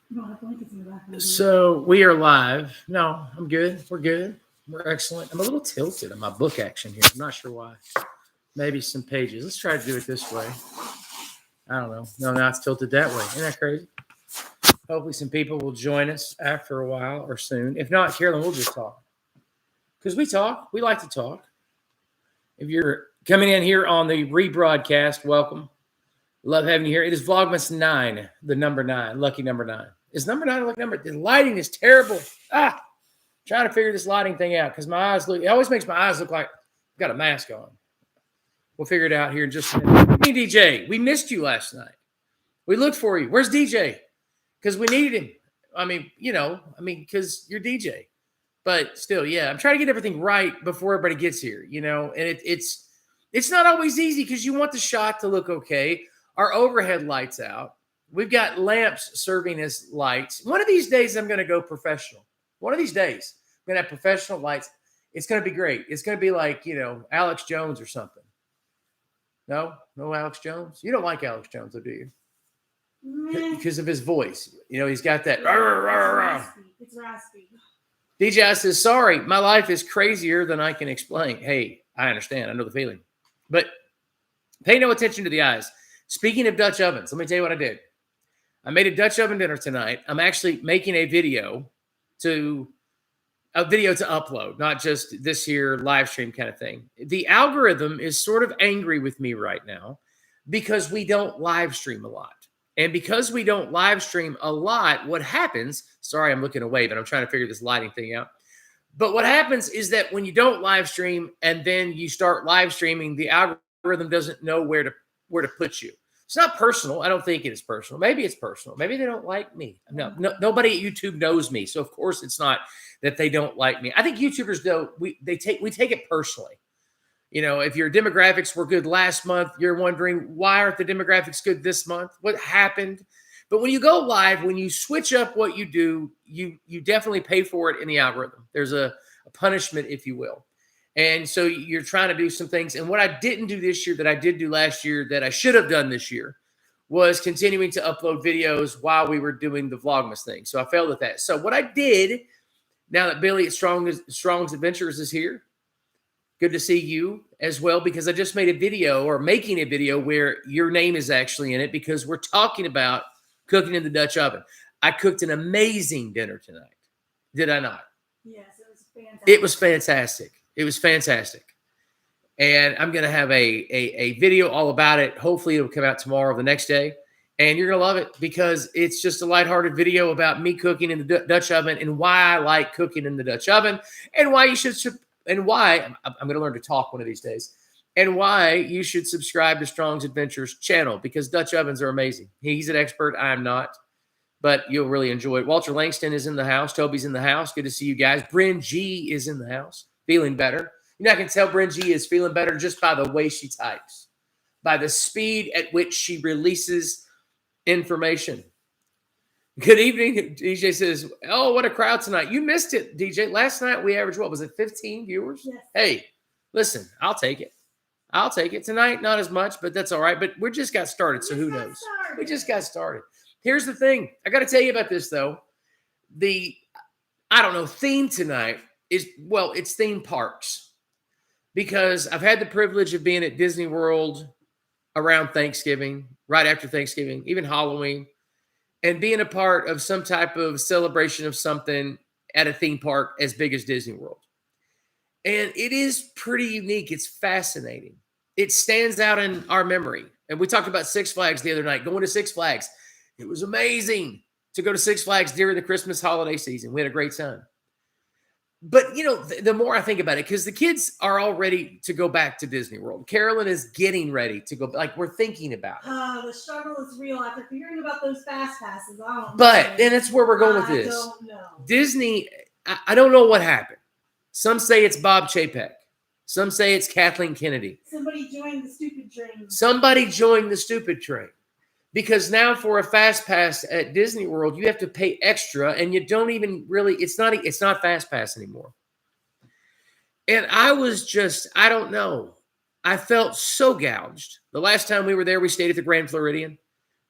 You don't have blankets in the background. So we are live. No, I'm good. We're good. We're excellent. I'm a little tilted on my book action here. I'm not sure why. Maybe some pages. Let's try to do it this way. I don't know. No, now it's tilted that way. Isn't that crazy? Hopefully some people will join us after a while or soon. If not, Carolyn, we'll just talk. Because we talk. We like to talk. If you're coming in here on the rebroadcast, welcome. Love having you here. It is Vlogmas 9, the number 9, lucky number 9. Is number 9 a lucky number? The lighting is terrible. Trying to figure this lighting thing out because my eyes look, it always makes my eyes look like I've got a mask on. We'll figure it out here in just a minute. Hey, DJ, we missed you last night. We looked for you. Where's DJ? Because we needed him. Because you're DJ. But still, yeah, I'm trying to get everything right before everybody gets here, and it's not always easy because you want the shot to look okay. Our overhead lights out. We've got lamps serving as lights. One of these days, I'm going to go professional. One of these days, I'm going to have professional lights. It's going to be great. It's going to be like, Alex Jones or something. No Alex Jones? You don't like Alex Jones, though, do you? Because of his voice. He's got that. It's raspy. DJ says, sorry, my life is crazier than I can explain. Hey, I understand. I know the feeling. But pay no attention to the eyes. Speaking of Dutch ovens, let me tell you what I did. I made a Dutch oven dinner tonight. I'm actually making a video to upload, not just this here live stream kind of thing. The algorithm is sort of angry with me right now because we don't live stream a lot. And because we don't live stream a lot, what happens, sorry, I'm looking away, but I'm trying to figure this lighting thing out. But what happens is that when you don't live stream and then you start live streaming, the algorithm doesn't know where to put you. It's not personal. I don't think it is personal. Maybe it's personal. Maybe they don't like me. No, nobody at YouTube knows me. So of course it's not that they don't like me. I think YouTubers though, we take it personally. If your demographics were good last month, you're wondering why aren't the demographics good this month? What happened? But when you go live, when you switch up what you do, you definitely pay for it in the algorithm. There's a punishment, if you will. And so you're trying to do some things. And what I didn't do this year that I did do last year that I should have done this year was continuing to upload videos while we were doing the Vlogmas thing. So I failed at that. So what I did, now that Billy at Strong's Adventures is here, good to see you as well, because I just made a video or making a video where your name is actually in it because we're talking about cooking in the Dutch oven. I cooked an amazing dinner tonight. Did I not? Yes, it was fantastic. It was fantastic. It was fantastic. And I'm going to have a video all about it. Hopefully it'll come out tomorrow or the next day. And you're going to love it because it's just a lighthearted video about me cooking in the Dutch oven and why I like cooking in the Dutch oven and why you should, and why I'm going to learn to talk one of these days, and why you should subscribe to Strong's Adventures channel because Dutch ovens are amazing. He's an expert. I am not, but you'll really enjoy it. Walter Langston is in the house. Toby's in the house. Good to see you guys. Bryn G is in the house. Feeling better. I can tell Bryn G is feeling better just by the way she types, by the speed at which she releases information. Good evening. DJ says, oh, what a crowd tonight. You missed it, DJ. Last night we averaged, what was it, 15 viewers? Yes. Hey, listen, I'll take it. I'll take it. Tonight, not as much, but that's all right. But we just got started, so who knows? We just got started. Here's the thing. I got to tell you about this, though. The, theme tonight is, it's theme parks. Because I've had the privilege of being at Disney World around Thanksgiving, right after Thanksgiving, even Halloween, and being a part of some type of celebration of something at a theme park as big as Disney World. And it is pretty unique. It's fascinating. It stands out in our memory. And we talked about Six Flags the other night, going to Six Flags. It was amazing to go to Six Flags during the Christmas holiday season. We had a great time. But, the more I think about it, because the kids are all ready to go back to Disney World. Carolyn is getting ready to go. Like, we're thinking about it. The struggle is real after hearing about those fast passes. I don't know. But, and that's where we're going with this. I don't know. Disney, I don't know what happened. Some say it's Bob Chapek. Some say it's Kathleen Kennedy. Somebody joined the stupid train. Because now for a fast pass at Disney World, you have to pay extra, and you don't even really, it's not fast pass anymore. And I don't know. I felt so gouged. The last time we were there, we stayed at the Grand Floridian.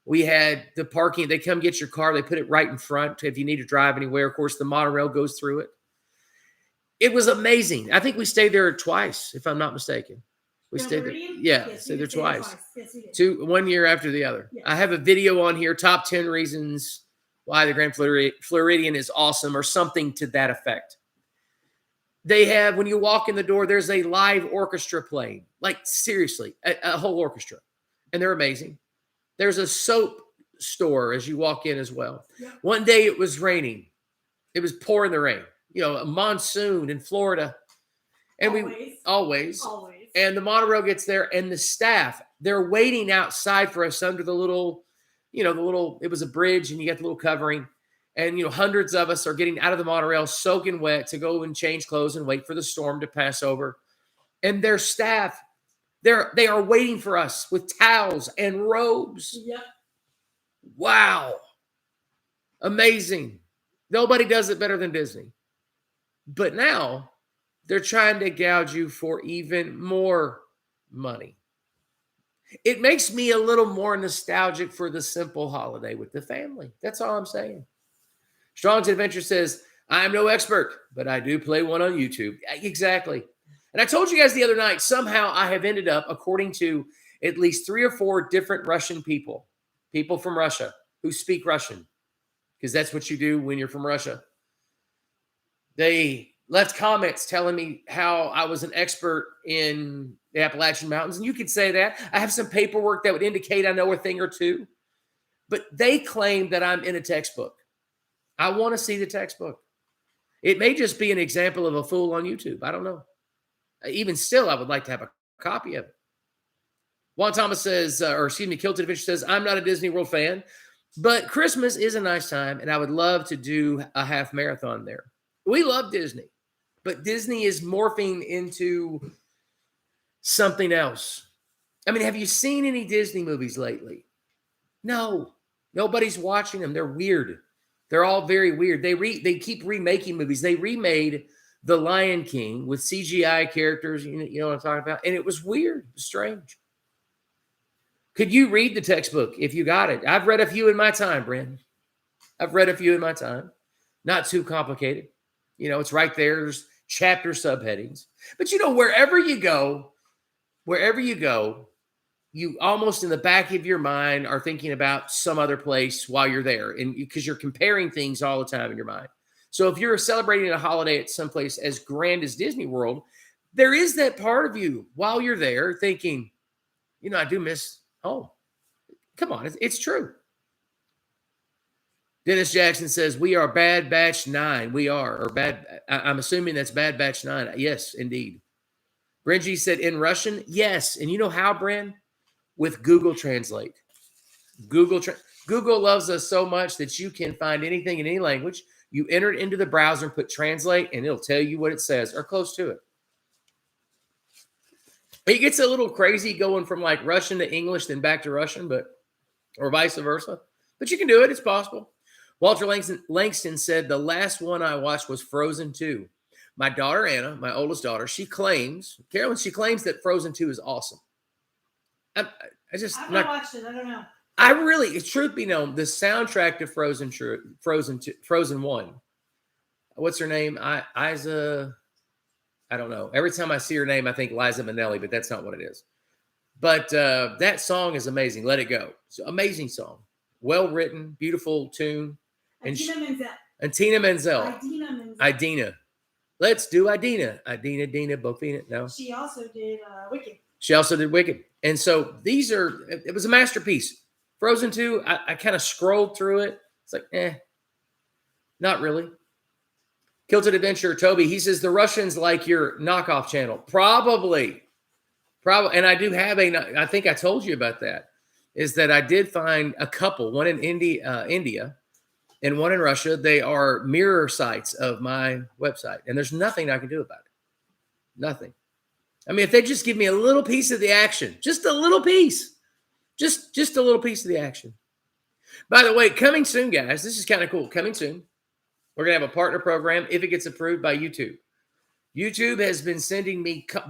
We had the parking. They come get your car. They put it right in front if you need to drive anywhere. Of course, the monorail goes through it. It was amazing. I think we stayed there twice, if I'm not mistaken. We stayed there. Yeah, yes, stayed there twice. Yes, we did. 1 year after the other. Yes. I have a video on here, top 10 reasons why the Grand Floridian is awesome, or something to that effect. They have, when you walk in the door, there's a live orchestra playing. Like, seriously, a whole orchestra. And they're amazing. There's a soap store as you walk in as well. Yeah. One day it was raining. It was pouring the rain. You know, a monsoon in Florida. And always. And the monorail gets there, and the staff, they're waiting outside for us under the little, it was a bridge, and you got the little covering. And, hundreds of us are getting out of the monorail, soaking wet, to go and change clothes and wait for the storm to pass over. And their staff, they are waiting for us with towels and robes. Yep. Wow. Amazing. Nobody does it better than Disney. But now they're trying to gouge you for even more money. It makes me a little more nostalgic for the simple holiday with the family. That's all I'm saying. Strong's Adventure says, I'm no expert, but I do play one on YouTube. Exactly. And I told you guys the other night, somehow I have ended up, according to at least 3 or 4 different Russian people from Russia who speak Russian, because that's what you do when you're from Russia. They left comments telling me how I was an expert in the Appalachian Mountains. And you could say that. I have some paperwork that would indicate I know a thing or two. But they claim that I'm in a textbook. I want to see the textbook. It may just be an example of a fool on YouTube. I don't know. Even still, I would like to have a copy of it. Juan Thomas says, Kilted Adventure says, I'm not a Disney World fan, but Christmas is a nice time, and I would love to do a half marathon there. We love Disney, but Disney is morphing into something else. I mean, have you seen any Disney movies lately? No. Nobody's watching them. They're weird. They're all very weird. They keep remaking movies. They remade The Lion King with CGI characters. You know what I'm talking about? And it was weird, strange. Could you read the textbook if you got it? I've read a few in my time, Brandon. I've read a few in my time. Not too complicated. It's right there. There's chapter subheadings. But wherever you go, you almost in the back of your mind are thinking about some other place while you're there, and because you're comparing things all the time in your mind. So if you're celebrating a holiday at some place as grand as Disney World, there is that part of you while you're there thinking, I do miss home. Come on, it's true. Dennis Jackson says, we are Bad Batch 9. We are, or bad. I'm assuming that's Bad Batch 9. Yes, indeed. Brenji said, in Russian, yes. And you know how, Bren? With Google Translate. Google loves us so much that you can find anything in any language. You enter it into the browser and put translate, and it'll tell you what it says, or close to it. It gets a little crazy going from like Russian to English, then back to Russian, or vice versa. But you can do it. It's possible. Walter Langston said, the last one I watched was Frozen 2. My daughter, Anna, my oldest daughter, Carolyn, she claims that Frozen 2 is awesome. I've not watched it. I don't know. Truth be known, the soundtrack to Frozen 1. What's her name? Isa. I don't know. Every time I see her name, I think Liza Minnelli, but that's not what it is. But that song is amazing. Let It Go. It's an amazing song. Well written, beautiful tune. Idina Menzel. Idina. Let's do Idina. Idina, Bofina. No. She also did Wicked. And so it was a masterpiece. Frozen 2, I kind of scrolled through it. It's like, not really. Kilted Adventure, Toby, he says, the Russians like your knockoff channel. Probably. And I do have I think I told you about that, is that I did find a couple, one in India and one in Russia. They are mirror sites of my website, and there's nothing I can do about it. Nothing. I mean, if they just give me a little piece of the action, just a little piece, just a little piece of the action. By the way, coming soon, guys, this is kind of cool. Coming soon, we're going to have a partner program if it gets approved by YouTube. YouTube has been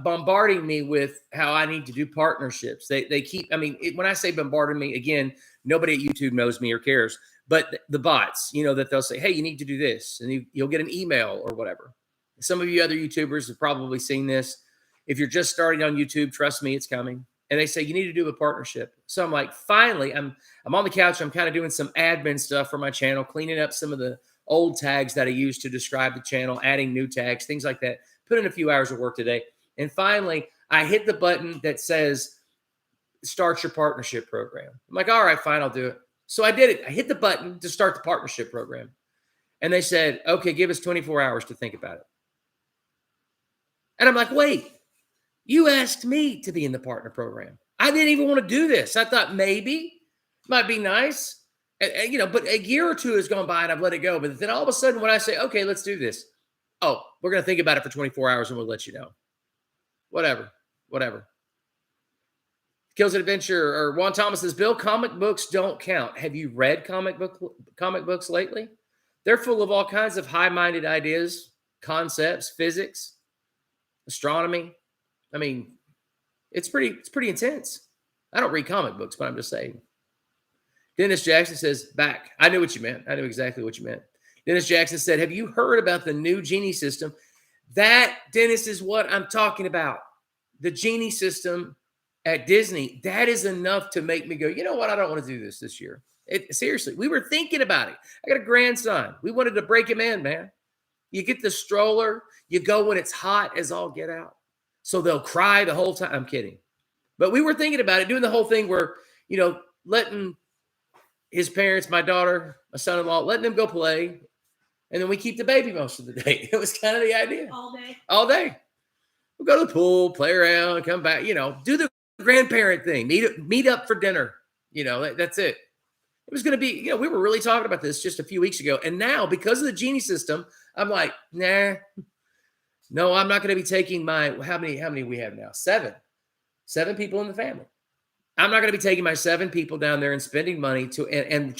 bombarding me with how I need to do partnerships. They keep, when I say bombarding me, again, Nobody at YouTube knows me or cares. But the bots, that they'll say, hey, you need to do this. And you'll get an email or whatever. Some of you other YouTubers have probably seen this. If you're just starting on YouTube, trust me, it's coming. And they say, you need to do a partnership. So I'm like, finally, I'm on the couch. I'm kind of doing some admin stuff for my channel, cleaning up some of the old tags that I used to describe the channel, adding new tags, things like that. Put in a few hours of work today. And finally, I hit the button that says, start your partnership program. I'm like, all right, fine, I'll do it. So I did it. I hit the button to start the partnership program. And they said, okay, give us 24 hours to think about it. And I'm like, wait, you asked me to be in the partner program. I didn't even want to do this. I thought maybe might be nice. And, but a year or two has gone by and I've let it go. But then all of a sudden when I say, okay, let's do this. Oh, we're going to think about it for 24 hours and we'll let you know. Whatever. Kills an Adventure, or Juan Thomas says, Bill, comic books don't count. Have you read comic books lately? They're full of all kinds of high-minded ideas, concepts, physics, astronomy. I mean, it's pretty intense. I don't read comic books, but I'm just saying. Dennis Jackson says, back. I knew what you meant. I knew exactly what you meant. Dennis Jackson said, have you heard about the new Genie system? That, Dennis, is what I'm talking about. The Genie system at Disney, that is enough to make me go, you know what? I don't want to do this year. Seriously, we were thinking about it. I got a grandson. We wanted to break him in, man. You get the stroller. You go when it's hot as all get out. So they'll cry the whole time. I'm kidding. But we were thinking about it, doing the whole thing where, letting his parents, my daughter, my son-in-law, letting them go play. And then we keep the baby most of the day. It was kind of the idea. All day. We'll go to the pool, play around, come back, do the grandparent thing, meet up for dinner. That's it. It was going to be, we were really talking about this just a few weeks ago. And now, because of the Genie system, I'm like, nah, no, I'm not going to be taking how many we have now? Seven people in the family. I'm not going to be taking my 7 people down there and spending money to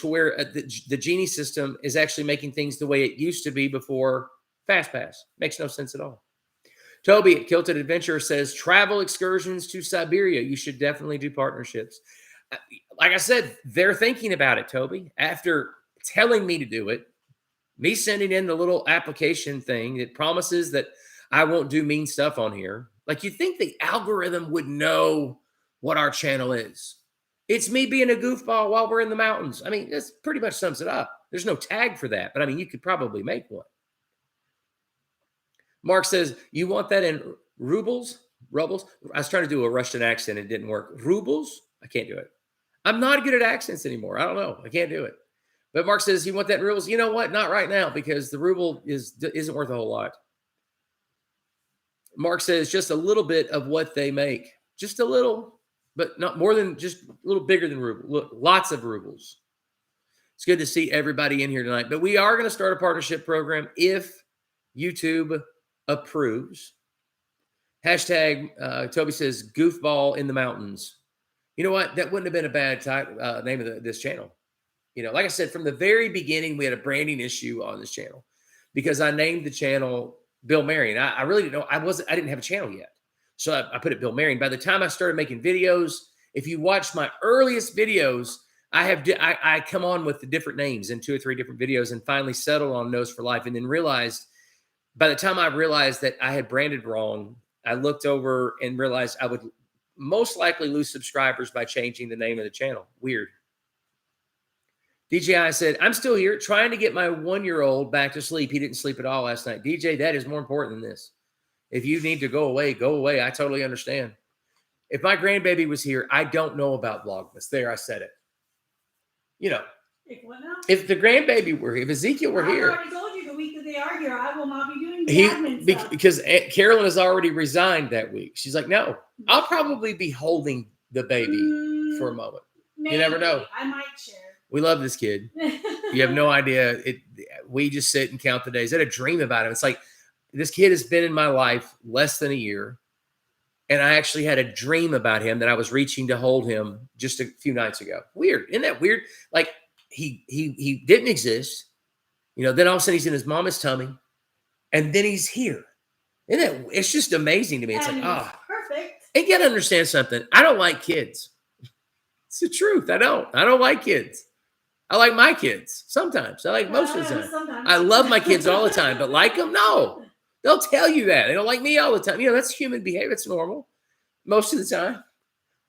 where the Genie system is actually making things the way it used to be before FastPass. Makes no sense at all. Toby at Kilted Adventure says, travel excursions to Siberia. You should definitely do partnerships. Like I said, they're thinking about it, Toby. After telling me to do it, me sending in the little application thing that promises that I won't do mean stuff on here. Like, you think the algorithm would know what our channel is? It's me being a goofball while we're in the mountains. I mean, that's pretty much sums it up. There's no tag for that, but I mean, you could probably make one. Mark says, you want that in rubles? Rubles? I was trying to do a Russian accent. It didn't work. Rubles? I can't do it. I'm not good at accents anymore. I don't know. I can't do it. But Mark says, you want that in rubles? You know what? Not right now, because the ruble isn't worth a whole lot. Mark says, just a little bit of what they make. Just a little, but not more than, just a little bigger than ruble. Look, lots of rubles. It's good to see everybody in here tonight. But we are going to start a partnership program if YouTube approves. Hashtag, Toby says, goofball in the mountains. You know what? That wouldn't have been a bad name of this channel. Like I said, from the very beginning, we had a branding issue on this channel because I named the channel Bill Marion. I really didn't know. I didn't have a channel yet. So I put it Bill Marion. By the time I started making videos, if you watch my earliest videos, I come on with the different names in 2 or 3 different videos and finally settled on Nose for Life. And then by the time I realized that I had branded wrong, I looked over and realized I would most likely lose subscribers by changing the name of the channel. Weird. DJI said, I'm still here trying to get my 1-year-old back to sleep. He didn't sleep at all last night. DJ, that is more important than this. If you need to go away, go away. I totally understand. If my grandbaby was here, I don't know about Vlogmas. There, I said it. If the grandbaby were here, if Ezekiel were here. I already told you the week that they are here, I will not be doing the admin stuff. Because Carolyn has already resigned that week. She's like, no, I'll probably be holding the baby for a moment. Maybe. You never know. I might share. We love this kid. You have no idea. We just sit and count the days. I had a dream about him. It's like, this kid has been in my life less than a year. And I actually had a dream about him that I was reaching to hold him just a few nights ago. Weird. Isn't that weird? Like, he didn't exist. Then all of a sudden he's in his mama's tummy. And then he's here. It's just amazing to me. It's like, perfect. And you got to understand something. I don't like kids. It's the truth. I don't like kids. I like my kids sometimes. I like most of the time. Sometimes. I love my kids all the time, but like them, no. They'll tell you that. They don't like me all the time. That's human behavior. It's normal most of the time.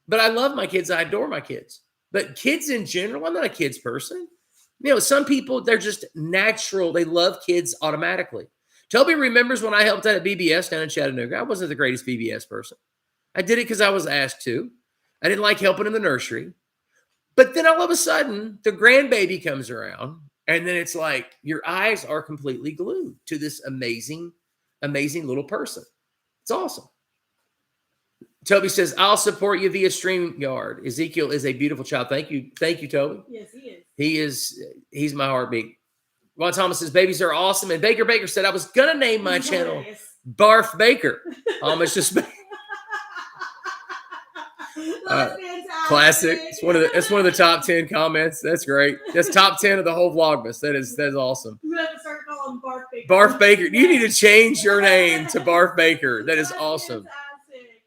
But I love my kids. I adore my kids. But kids in general, I'm not a kids person. Some people, they're just natural. They love kids automatically. Toby remembers when I helped out at BBS down in Chattanooga. I wasn't the greatest BBS person. I did it because I was asked to. I didn't like helping in the nursery. But then all of a sudden, the grandbaby comes around, and then it's like your eyes are completely glued to this amazing, amazing little person. It's awesome. Toby says, I'll support you via StreamYard. Ezekiel is a beautiful child. Thank you. Thank you, Toby. Yes, he is. He's my heartbeat. Ron Thomas says, babies are awesome. And Baker said, I was going to name my channel Barf Baker. Almost just classic. It's one of the top 10 comments. That's great. That's top 10 of the whole Vlogmas. That is awesome. We have to start calling Barf Baker. Barf Baker. You need to change your name to Barf Baker. That is awesome.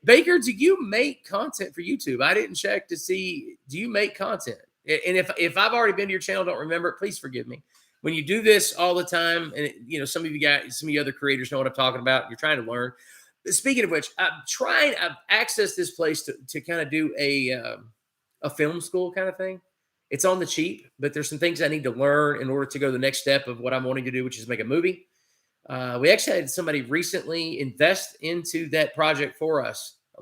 Baker, do you make content for YouTube? I didn't check to see. Do you make content? And if I've already been to your channel, don't remember it, please forgive me. When you do this all the time, and some of you other creators know what I'm talking about. You're trying to learn. Speaking of which, I've accessed this place to kind of do a film school kind of thing. It's on the cheap, but there's some things I need to learn in order to go to the next step of what I'm wanting to do, which is make a movie. We actually had somebody recently invest into that project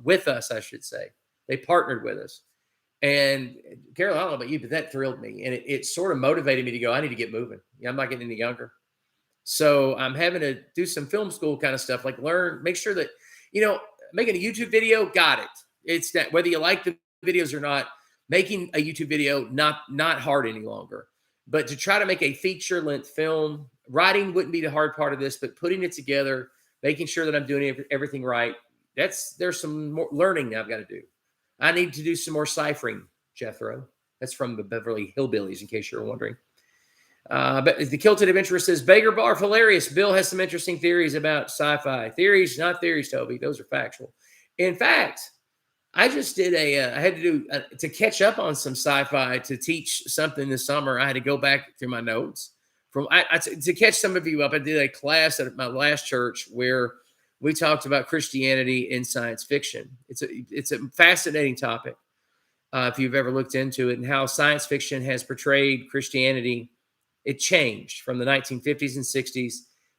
with us, I should say. They partnered with us. And Carol, I don't know about you, but that thrilled me. And it sort of motivated me to go, I need to get moving. I'm not getting any younger. So I'm having to do some film school kind of stuff, like make sure that, making a YouTube video, got it. It's that whether you like the videos or not, making a YouTube video, not hard any longer. But to try to make a feature length film, writing wouldn't be the hard part of this, but putting it together, making sure that I'm doing everything right. There's some more learning I've got to do. I need to do some more ciphering, Jethro. That's from the Beverly Hillbillies, in case you're wondering. But the Kilted Adventurer says, Baker Barf, hilarious. Bill has some interesting theories about sci-fi. Theories, not theories, Toby. Those are factual. In fact, I just did I had to do, to catch up on some sci-fi to teach something this summer. I had to go back through my notes. To catch some of you up, I did a class at my last church where we talked about Christianity in science fiction. It's a fascinating topic if you've ever looked into it, and how science fiction has portrayed Christianity. It changed from the 1950s and 60s,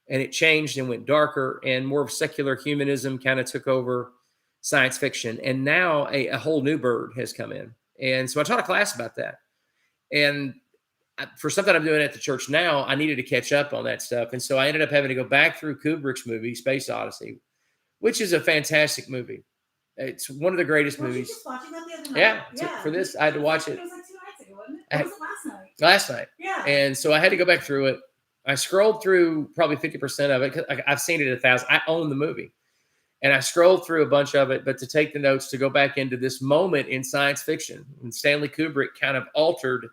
and it changed and went darker, and more of secular humanism kind of took over science fiction. And now a whole new bird has come in. And so I taught a class about that. And for something I'm doing at the church now, I needed to catch up on that stuff. And so I ended up having to go back through Kubrick's movie, Space Odyssey, which is a fantastic movie. It's one of the greatest movies. You just watching that the other night? Yeah. For this, I had to watch it. It was like 2 nights ago, wasn't it? Or was it last night? Last night. Yeah. And so I had to go back through it. I scrolled through probably 50% of it, because I've seen it 1,000. I own the movie. And I scrolled through a bunch of it, but to take the notes to go back into this moment in science fiction, when Stanley Kubrick kind of altered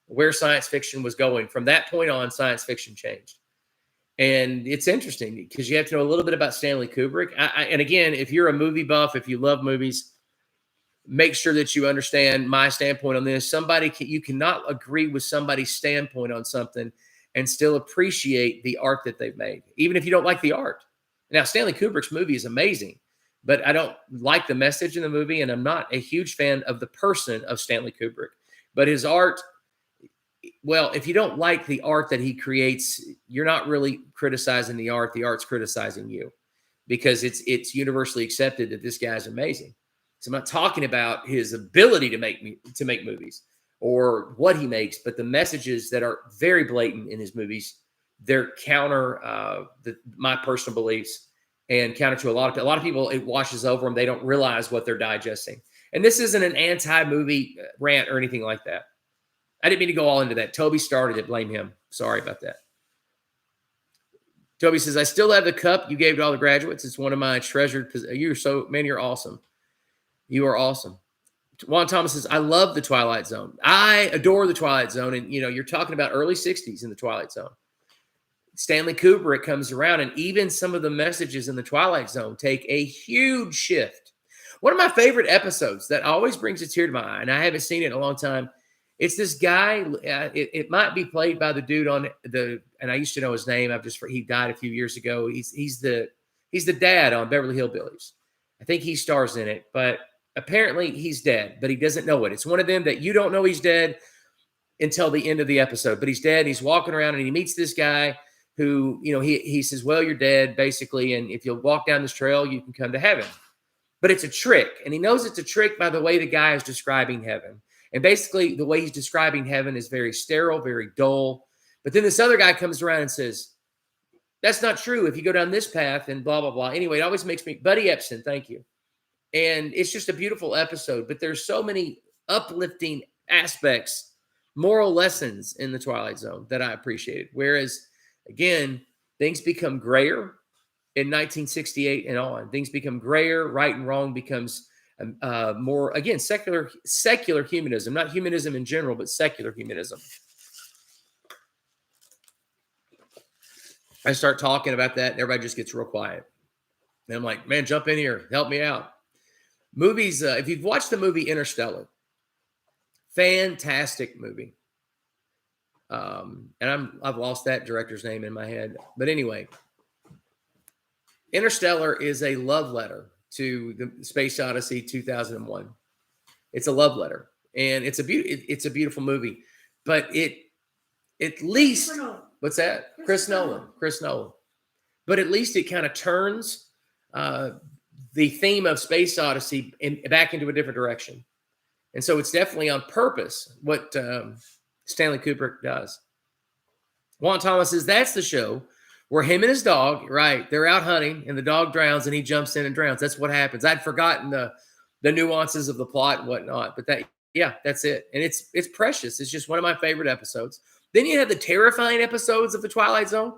where science fiction was going. From that point on, science fiction changed. And it's interesting because you have to know a little bit about Stanley Kubrick. And again, if you're a movie buff, if you love movies, make sure that you understand my standpoint on this. You cannot agree with somebody's standpoint on something and still appreciate the art that they've made, even if you don't like the art. Now, Stanley Kubrick's movie is amazing, but I don't like the message in the movie, and I'm not a huge fan of the person of Stanley Kubrick. But his art, well, if you don't like the art that he creates, you're not really criticizing the art. The art's criticizing you, because it's universally accepted that this guy's amazing. So I'm not talking about his ability to make movies or what he makes, but the messages that are very blatant in his movies. They're counter my personal beliefs and counter to a lot of people. It washes over them. They don't realize what they're digesting. And this isn't an anti-movie rant or anything like that. I didn't mean to go all into that. Toby started it. Blame him. Sorry about that. Toby says, I still have the cup you gave to all the graduates. It's one of my treasured possessions. You're awesome. You are awesome. Juan Thomas says, I love the Twilight Zone. I adore the Twilight Zone. And, you're talking about early 60s in the Twilight Zone. Stanley Kubrick comes around, and even some of the messages in the Twilight Zone take a huge shift. One of my favorite episodes that always brings a tear to my eye, and I haven't seen it in a long time. It's this guy. It might be played by the dude on and I used to know his name. He died a few years ago. He's the dad on Beverly Hillbillies. I think he stars in it, but apparently he's dead, but he doesn't know it. It's one of them that you don't know he's dead until the end of the episode, but he's dead. He's walking around and he meets this guy who, he says, well, you're dead basically. And if you'll walk down this trail, you can come to heaven, but it's a trick. And he knows it's a trick by the way the guy is describing heaven. And basically the way he's describing heaven is very sterile, very dull. But then this other guy comes around and says, that's not true. If you go down this path and blah, blah, blah. Anyway, it always makes me, Buddy Epson, thank you. And it's just a beautiful episode, but there's so many uplifting aspects, moral lessons in the Twilight Zone that I appreciated. Whereas, again, things become grayer in 1968 and on. Things become grayer. Right and wrong becomes more, again, secular humanism, not humanism in general, but secular humanism. I start talking about that and everybody just gets real quiet. And I'm like, man, jump in here. Help me out. Movies, if you've watched the movie Interstellar, fantastic movie. And I've lost that director's name in my head. But anyway, Interstellar is a love letter to the Space Odyssey 2001. It's a love letter. And it's a beautiful movie. But at least, what's that? Chris Nolan. But at least it kind of turns the theme of Space Odyssey back into a different direction. And so it's definitely on purpose what Stanley Kubrick does. Juan Thomas says that's the show where him and his dog, right, they're out hunting and the dog drowns and he jumps in and drowns. That's what happens. I'd forgotten the nuances of the plot and whatnot, but that's it. And it's precious. It's just one of my favorite episodes. Then you have the terrifying episodes of the Twilight Zone.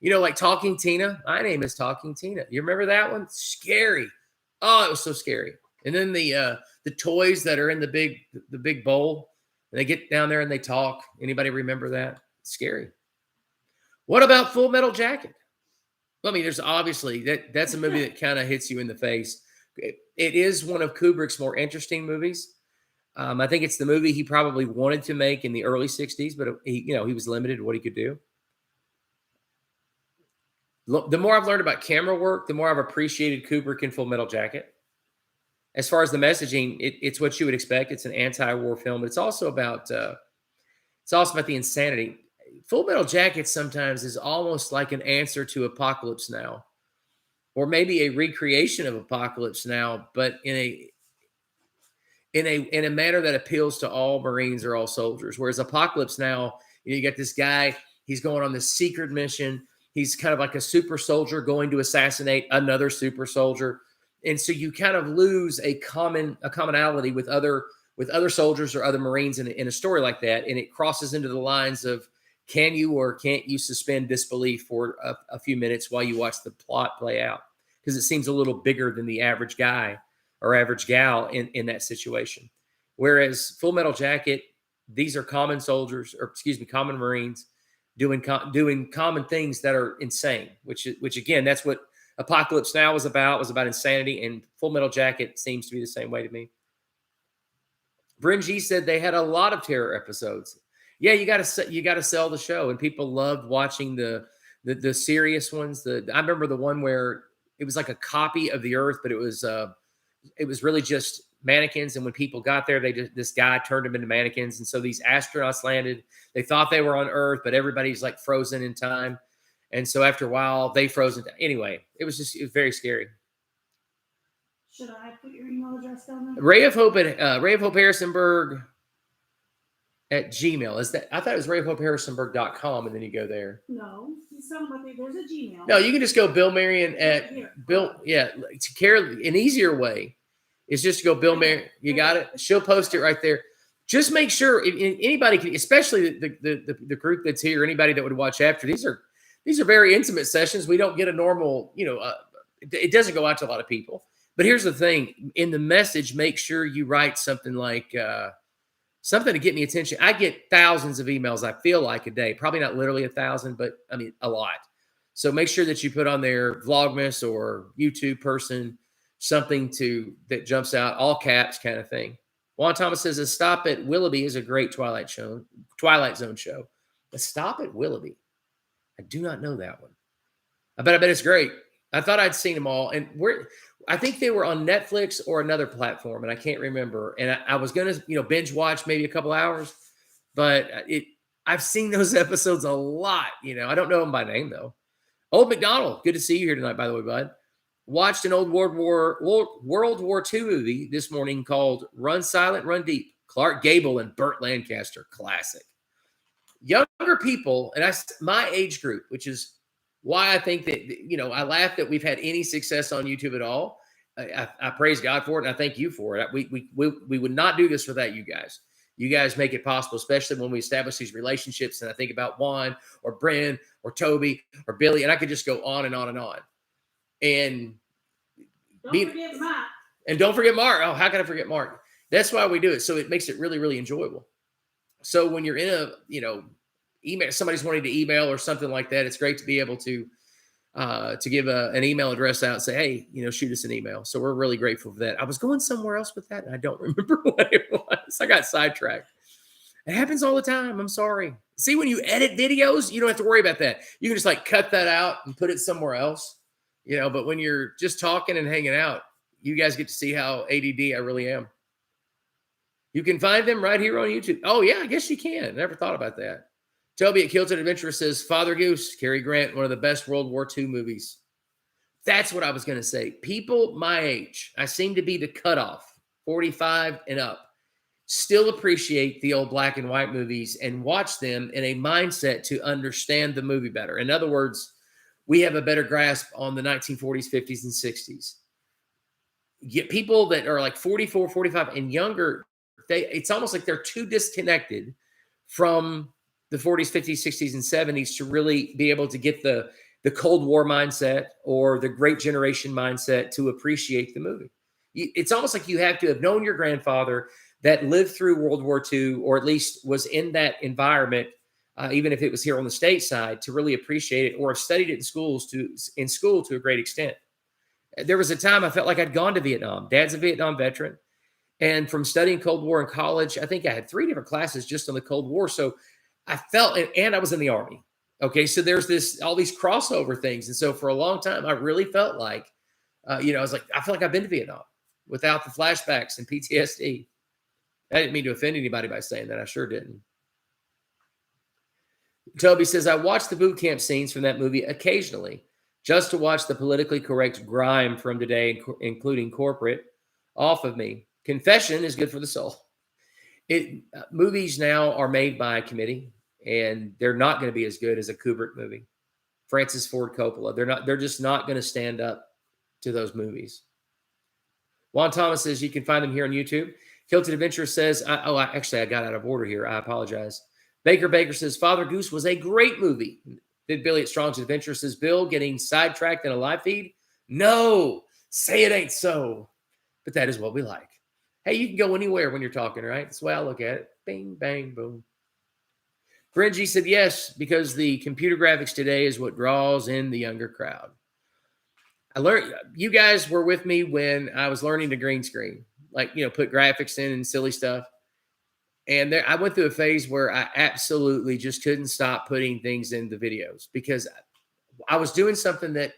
Like Talking Tina. My name is Talking Tina. You remember that one? Scary. Oh, it was so scary. And then the toys that are in the big bowl, and they get down there and they talk. Anybody remember that? It's scary. What about Full Metal Jacket? Well, I mean, there's obviously that's a movie that kind of hits you in the face. It is one of Kubrick's more interesting movies. I think it's the movie he probably wanted to make in the early 60s, but he was limited to what he could do. The more I've learned about camera work, the more I've appreciated Kubrick in Full Metal Jacket. As far as the messaging, it's what you would expect. It's an anti-war film, but it's also about the insanity. Full Metal Jacket sometimes is almost like an answer to Apocalypse Now, or maybe a recreation of Apocalypse Now, but in a manner that appeals to all Marines or all soldiers. Whereas Apocalypse Now, you got this guy, he's going on this secret mission. He's kind of like a super soldier going to assassinate another super soldier. And so you kind of lose a commonality with other soldiers or other Marines in a story like that. And it crosses into the lines of, can you or can't you suspend disbelief for a few minutes while you watch the plot play out? Because it seems a little bigger than the average guy or average gal in that situation. Whereas Full Metal Jacket, these are common soldiers, common Marines doing common things that are insane, which again, that's what Apocalypse Now was about insanity, and Full Metal Jacket seems to be the same way to me. Bryn G said they had a lot of terror episodes. Yeah, you got to sell the show, and people loved watching the serious ones. I remember the one where it was like a copy of the Earth, but it was really just mannequins. And when people got there, this guy turned them into mannequins, and so these astronauts landed. They thought they were on Earth, but everybody's like frozen in time. And so after a while, they froze it. Anyway, it was very scary. Should I put your email address down there? Ray of Hope Harrisonburg at Gmail. Is that? I thought it was rayofhopeharrisonburg.com, and then you go there. No, he's talking about there's a Gmail. No, you can just go Bill Marion at Bill. Yeah, an easier way is just to go Bill Marion. You got it. She'll post it right there. Just make sure anybody can, especially the group that's here, anybody that would watch after. These are very intimate sessions. We don't get a normal, it doesn't go out to a lot of people. But here's the thing. In the message, make sure you write something like something to get me attention. I get thousands of emails, I feel like, a day. Probably not literally 1,000, but I mean, a lot. So make sure that you put on there Vlogmas or YouTube person, something that jumps out, all caps kind of thing. Juan Thomas says, a stop at Willoughby is a great Twilight Zone show. A stop at Willoughby. I do not know that one. I bet it's great. I thought I'd seen them all. And I think they were on Netflix or another platform, and I can't remember. And I was going to, binge watch maybe a couple hours, but I've seen those episodes a lot. I don't know them by name, though. Old McDonald, good to see you here tonight, by the way, bud. Watched an old World War II movie this morning called Run Silent, Run Deep. Clark Gable and Burt Lancaster, classic. Younger people, and my age group, which is why I think that, I laugh that we've had any success on YouTube at all. I praise God for it, and I thank you for it. We would not do this without you guys. You guys make it possible, especially when we establish these relationships. And I think about Juan or Bryn or Toby or Billy, and I could just go on and on and on. And don't forget Mark. And don't forget Mark. Oh, how can I forget Mark? That's why we do it. So it makes it really, really enjoyable. So when you're in a, email, somebody's wanting to email or something like that, it's great to be able to give an email address out and say, hey, shoot us an email. So we're really grateful for that. I was going somewhere else with that, and I don't remember what it was. I got sidetracked. It happens all the time. I'm sorry. See, when you edit videos, you don't have to worry about that. You can just cut that out and put it somewhere else, but when you're just talking and hanging out, you guys get to see how ADD I really am. You can find them right here on YouTube. Oh, yeah, I guess you can. Never thought about that. Toby at Kilted Adventure says, Father Goose, Cary Grant, one of the best World War II movies. That's what I was going to say. People my age, I seem to be the cutoff, 45 and up, still appreciate the old black and white movies and watch them in a mindset to understand the movie better. In other words, we have a better grasp on the 1940s, 50s, and 60s. Get people that are like 44, 45 and younger, it's almost like they're too disconnected from the 40s, 50s, 60s, and 70s to really be able to get the Cold War mindset or the Great Generation mindset to appreciate the movie. It's almost like you have to have known your grandfather that lived through World War II, or at least was in that environment, even if it was here on the state side, to really appreciate it, or have studied it in school to a great extent. There was a time I felt like I'd gone to Vietnam. Dad's a Vietnam veteran. And from studying Cold War in college, I think I had 3 different classes just on the Cold War. So I felt, and I was in the Army. Okay. So there's all these crossover things. And so for a long time, I really felt like, I was like, I feel like I've been to Vietnam without the flashbacks and PTSD. I didn't mean to offend anybody by saying that. I sure didn't. Toby says, I watch the boot camp scenes from that movie occasionally just to watch the politically correct grime from today, including corporate, off of me. Confession is good for the soul. Movies now are made by a committee, and they're not going to be as good as a Kubrick movie. Francis Ford Coppola. They're just not going to stand up to those movies. Juan Thomas says you can find them here on YouTube. Kilted Adventure says, actually, I got out of order here. I apologize. Baker says, Father Goose was a great movie. Did Billy at Strong's Adventure says, Bill getting sidetracked in a live feed? No, say it ain't so. But that is what we like. Hey, you can go anywhere when you're talking, right? That's the way I look at it. Bing, bang, boom. Fringy said, yes, because the computer graphics today is what draws in the younger crowd. I learned, you guys were with me when I was learning to green screen, put graphics in and silly stuff. And I went through a phase where I absolutely just couldn't stop putting things in the videos because I was doing something that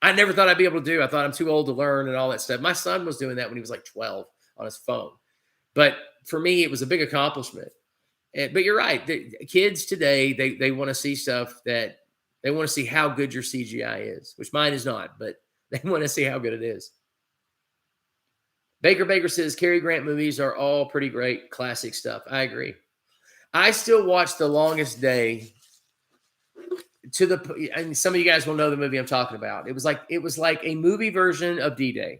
I never thought I'd be able to do. I thought I'm too old to learn and all that stuff. My son was doing that when he was like 12 on his phone. But for me, it was a big accomplishment. But you're right. The kids today, they want to see stuff that they want to see how good your CGI is, which mine is not, but they want to see how good it is. Baker says Cary Grant movies are all pretty great, classic stuff. I agree. I still watch The Longest Day and some of you guys will know the movie I'm talking about. It was like a movie version of D-Day.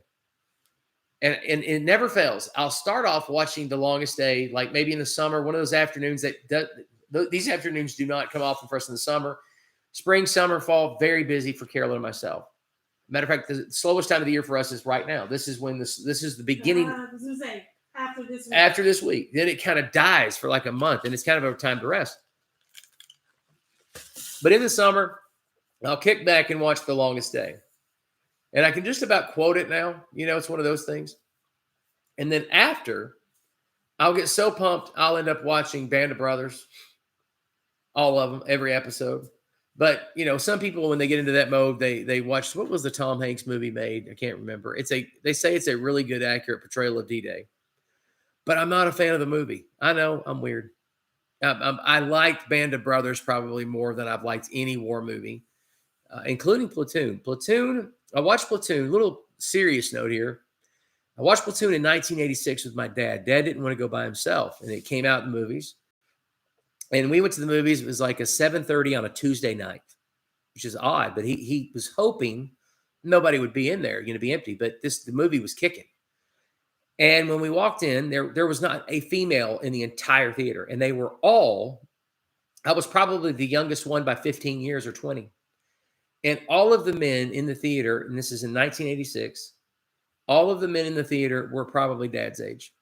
And it never fails. I'll start off watching The Longest Day, like maybe in the summer, one of those afternoons these afternoons do not come often for us in the summer. Spring, summer, fall, very busy for Carolyn and myself. Matter of fact, the slowest time of the year for us is right now. This is when this is the beginning. I was going to say, after this week. After this week. Then it kind of dies for like a month, and it's kind of a time to rest. But in the summer, I'll kick back and watch The Longest Day. And I can just about quote it now. You know, it's one of those things. And then after, I'll get so pumped, I'll end up watching Band of Brothers, all of them, every episode. But, you know, some people, when they get into that mode, they watch, what was the Tom Hanks movie made? I can't remember. They say it's a really good, accurate portrayal of D-Day. But I'm not a fan of the movie. I know, I'm weird. I liked Band of Brothers probably more than I've liked any war movie, including Platoon. I watched Platoon, little serious note here. I watched Platoon in 1986 with my dad. Dad didn't want to go by himself, and it came out in movies. And we went to the movies. It was like a 7:30 on a Tuesday night, which is odd, but he was hoping nobody would be in there, you know, be empty. But the movie was kicking. And when we walked in, there was not a female in the entire theater. And they were all, I was probably the youngest one by 15 years or 20. And all of the men in the theater, and this is in 1986, all of the men in the theater were probably Dad's age.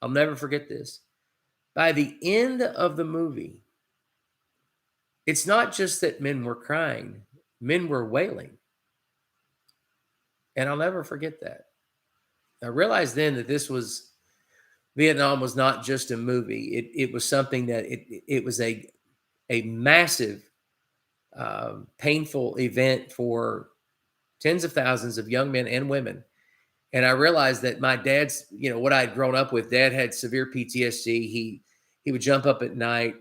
I'll never forget this. By the end of the movie, it's not just that men were crying, men were wailing. And I'll never forget that. I realized then that Vietnam was not just a movie. It was something that it was a massive, painful event for tens of thousands of young men and women. And I realized that my dad's, you know, what I had grown up with, Dad had severe PTSD. He would jump up at night.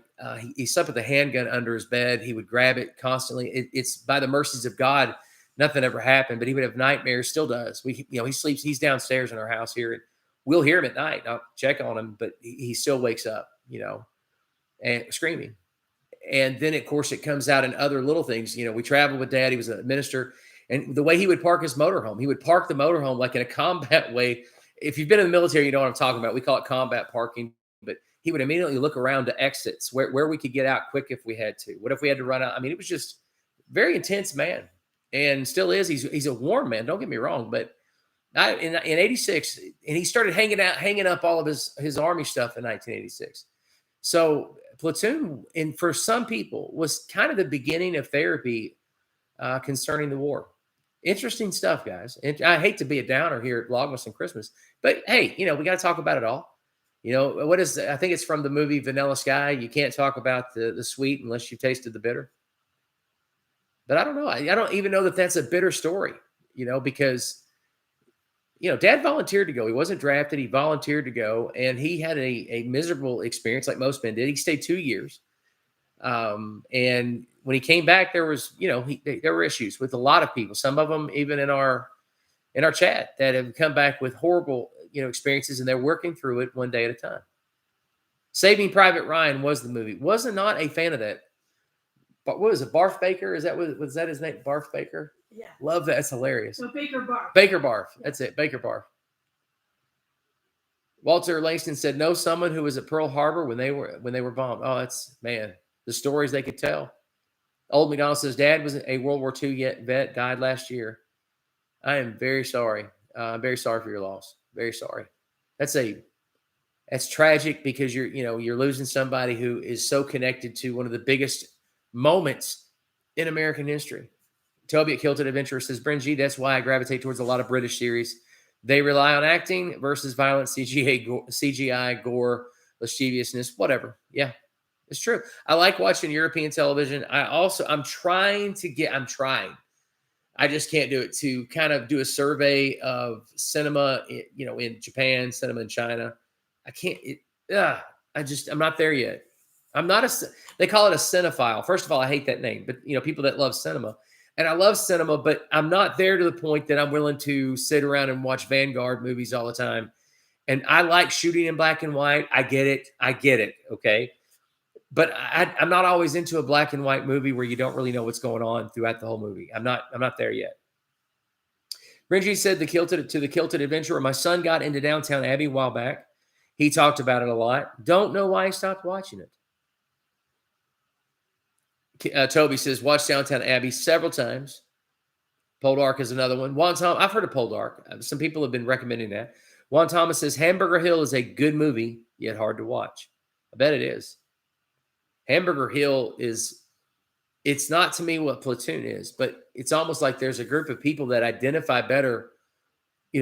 He slept with a handgun under his bed. He would grab it constantly. It's by the mercies of God, nothing ever happened, but he would have nightmares, still does. He sleeps, he's downstairs in our house here, and we'll hear him at night. I'll check on him, but he still wakes up, you know, and screaming. And then, of course, it comes out in other little things. You know, we traveled with Dad. He was a minister. And the way he would park his motorhome, he would park the motorhome like in a combat way. If you've been in the military, you know what I'm talking about. We call it combat parking. But he would immediately look around to exits where we could get out quick if we had to. What if we had to run out? I mean, it was just very intense man, and still is. He's a warm man. Don't get me wrong. But in 86, and he started hanging up all of his Army stuff in 1986. So Platoon, and for some people, was kind of the beginning of therapy concerning the war. Interesting stuff, guys. And I hate to be a downer here at Vlogmas and Christmas, but hey, you know, we got to talk about it all. You know, I think it's from the movie Vanilla Sky. You can't talk about the sweet unless you've tasted the bitter. But I don't know. I don't even know that that's a bitter story, you know, because, you know, Dad volunteered to go. He wasn't drafted. He volunteered to go, and he had a miserable experience like most men did. He stayed 2 years. And when he came back, there was, you know, there were issues with a lot of people. Some of them even in our chat that have come back with horrible, you know, experiences, and they're working through it one day at a time. Saving Private Ryan was the movie. Wasn't not a fan of that. But what was it? Barf Baker? Was that his name? Barf Baker? Yeah. Love that. It's hilarious. So Baker Barf. Baker Barf. That's it. Baker Barf. Walter Langston said, know someone who was at Pearl Harbor when they were bombed. Oh, that's, man, the stories they could tell. Old McDonald says, Dad was a World War II vet, died last year. I am very sorry. I'm very sorry for your loss. Very sorry. That's tragic, because you're losing somebody who is so connected to one of the biggest moments in American history. Toby at Kilted Adventure says, Bryn G, that's why I gravitate towards a lot of British series. They rely on acting versus violent CGI, gore, lasciviousness, whatever. Yeah, it's true. I like watching European television. I'm trying. I just can't do it, to kind of do a survey of cinema, you know, in Japan, cinema in China. I can't, I'm not there yet. They call it a cinephile. First of all, I hate that name, but you know, people that love cinema, and I love cinema, but I'm not there to the point that I'm willing to sit around and watch Vanguard movies all the time. And I like shooting in black and white. I get it. Okay. But I'm not always into a black and white movie where you don't really know what's going on throughout the whole movie. I'm not there yet. Bringy said the Kilted Adventurer. My son got into Downtown Abbey a while back. He talked about it a lot. Don't know why he stopped watching it. Toby says, watch Downtown Abbey several times. Poldark is another one. I've heard of Poldark. Some people have been recommending that. Juan Thomas says, Hamburger Hill is a good movie, yet hard to watch. I bet it is. Hamburger Hill is it's not to me what Platoon is, but it's almost like there's a group of people that identify better,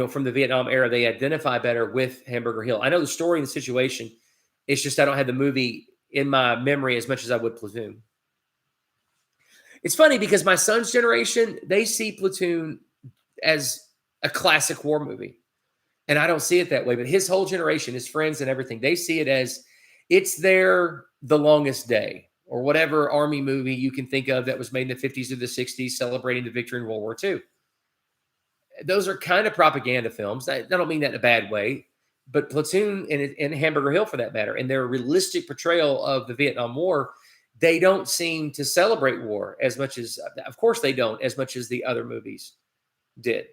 from the Vietnam era. They identify better with Hamburger Hill. I know the story and the situation. It's just I don't have the movie in my memory as much as I would Platoon. It's funny because my son's generation, they see Platoon as a classic war movie. And I don't see it that way. But his whole generation, his friends and everything, they see it as it's The Longest Day, or whatever Army movie you can think of that was made in the 50s or the 60s celebrating the victory in World War II. Those are kind of propaganda films. I don't mean that in a bad way, but Platoon and Hamburger Hill, for that matter, and their realistic portrayal of the Vietnam War, they don't seem to celebrate war as much as, of course they don't, as much as the other movies did.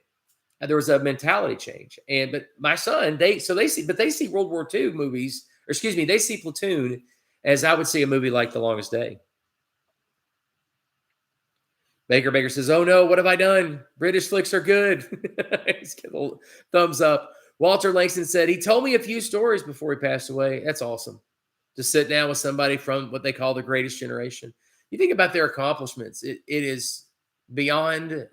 There was a mentality change. But my son, they see World War II movies, or excuse me, they see Platoon as I would see a movie like The Longest Day. Baker says, "Oh no, what have I done? British flicks are good." He's getting a thumbs up. Walter Langston said, he told me a few stories before he passed away. That's awesome. To sit down with somebody from what they call the greatest generation. You think about their accomplishments. It is beyond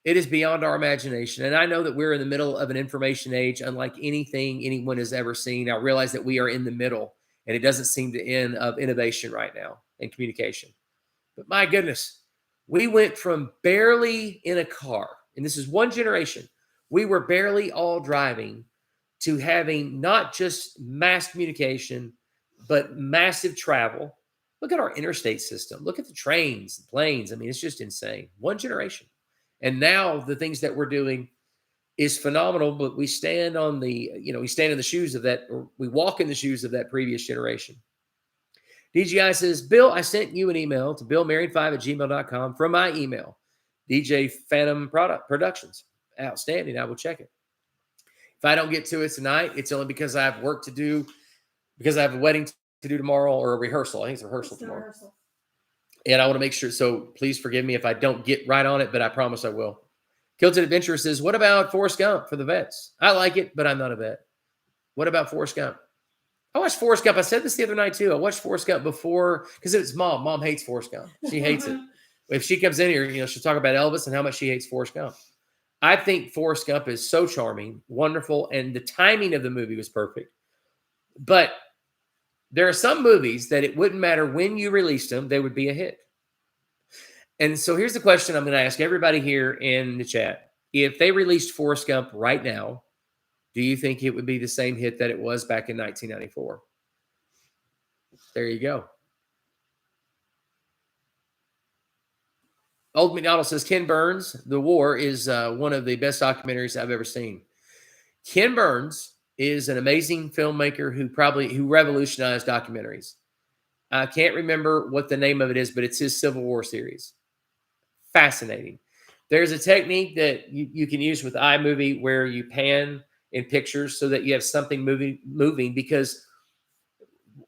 our imagination. And I know that we're in the middle of an information age, unlike anything anyone has ever seen. I realize that we are in the middle, and it doesn't seem to end of innovation right now and communication. But my goodness, we went from barely in a car, and this is one generation, we were barely all driving, to having not just mass communication, but massive travel. Look at our interstate system. Look at the trains, the planes. I mean, it's just insane. One generation. And now the things that we're doing is phenomenal, but we stand in the shoes of that, or we walk in the shoes of that previous generation. DGI says, Bill, I sent you an email to billmarried5@gmail.com from my email, DJ Phantom Productions. Outstanding. I will check it. If I don't get to it tonight, it's only because I have work to do, because I have a wedding to do tomorrow, or a rehearsal. I think it's a rehearsal tomorrow. Rehearsal. And I want to make sure, so please forgive me if I don't get right on it, but I promise I will. Kilted Adventurer says, what about Forrest Gump for the vets? I like it, but I'm not a vet. What about Forrest Gump? I watched Forrest Gump. I said this the other night too. I watched Forrest Gump before, because it's Mom. Mom hates Forrest Gump. She hates it. If she comes in here, she'll talk about Elvis and how much she hates Forrest Gump. I think Forrest Gump is so charming, wonderful, and the timing of the movie was perfect. But there are some movies that it wouldn't matter when you released them, they would be a hit. And so here's the question I'm going to ask everybody here in the chat. If they released Forrest Gump right now, do you think it would be the same hit that it was back in 1994? There you go. Old McDonald says, Ken Burns, The War is one of the best documentaries I've ever seen. Ken Burns is an amazing filmmaker who revolutionized documentaries. I can't remember what the name of it is, but it's his Civil War series. Fascinating. There's a technique that you can use with iMovie where you pan in pictures so that you have something moving, because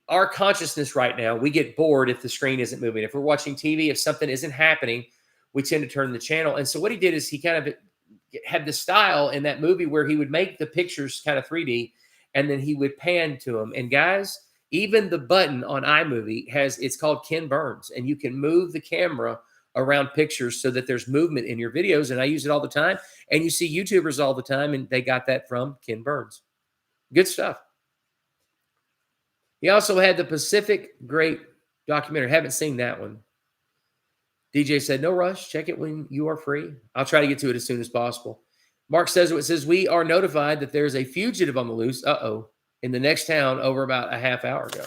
our consciousness right now, we get bored if the screen isn't moving. If we're watching TV, if something isn't happening, we tend to turn the channel. And so what he did is he kind of had the style in that movie where he would make the pictures kind of 3D, and then he would pan to them. And guys, even the button on iMovie it's called Ken Burns, and you can move the camera around pictures so that there's movement in your videos. And I use it all the time. And you see YouTubers all the time, and they got that from Ken Burns. Good stuff. He also had the Pacific Great documentary. Haven't seen that one. DJ said, no rush. Check it when you are free. I'll try to get to it as soon as possible. Mark says, we are notified that there's a fugitive on the loose. In the next town over about a half hour ago.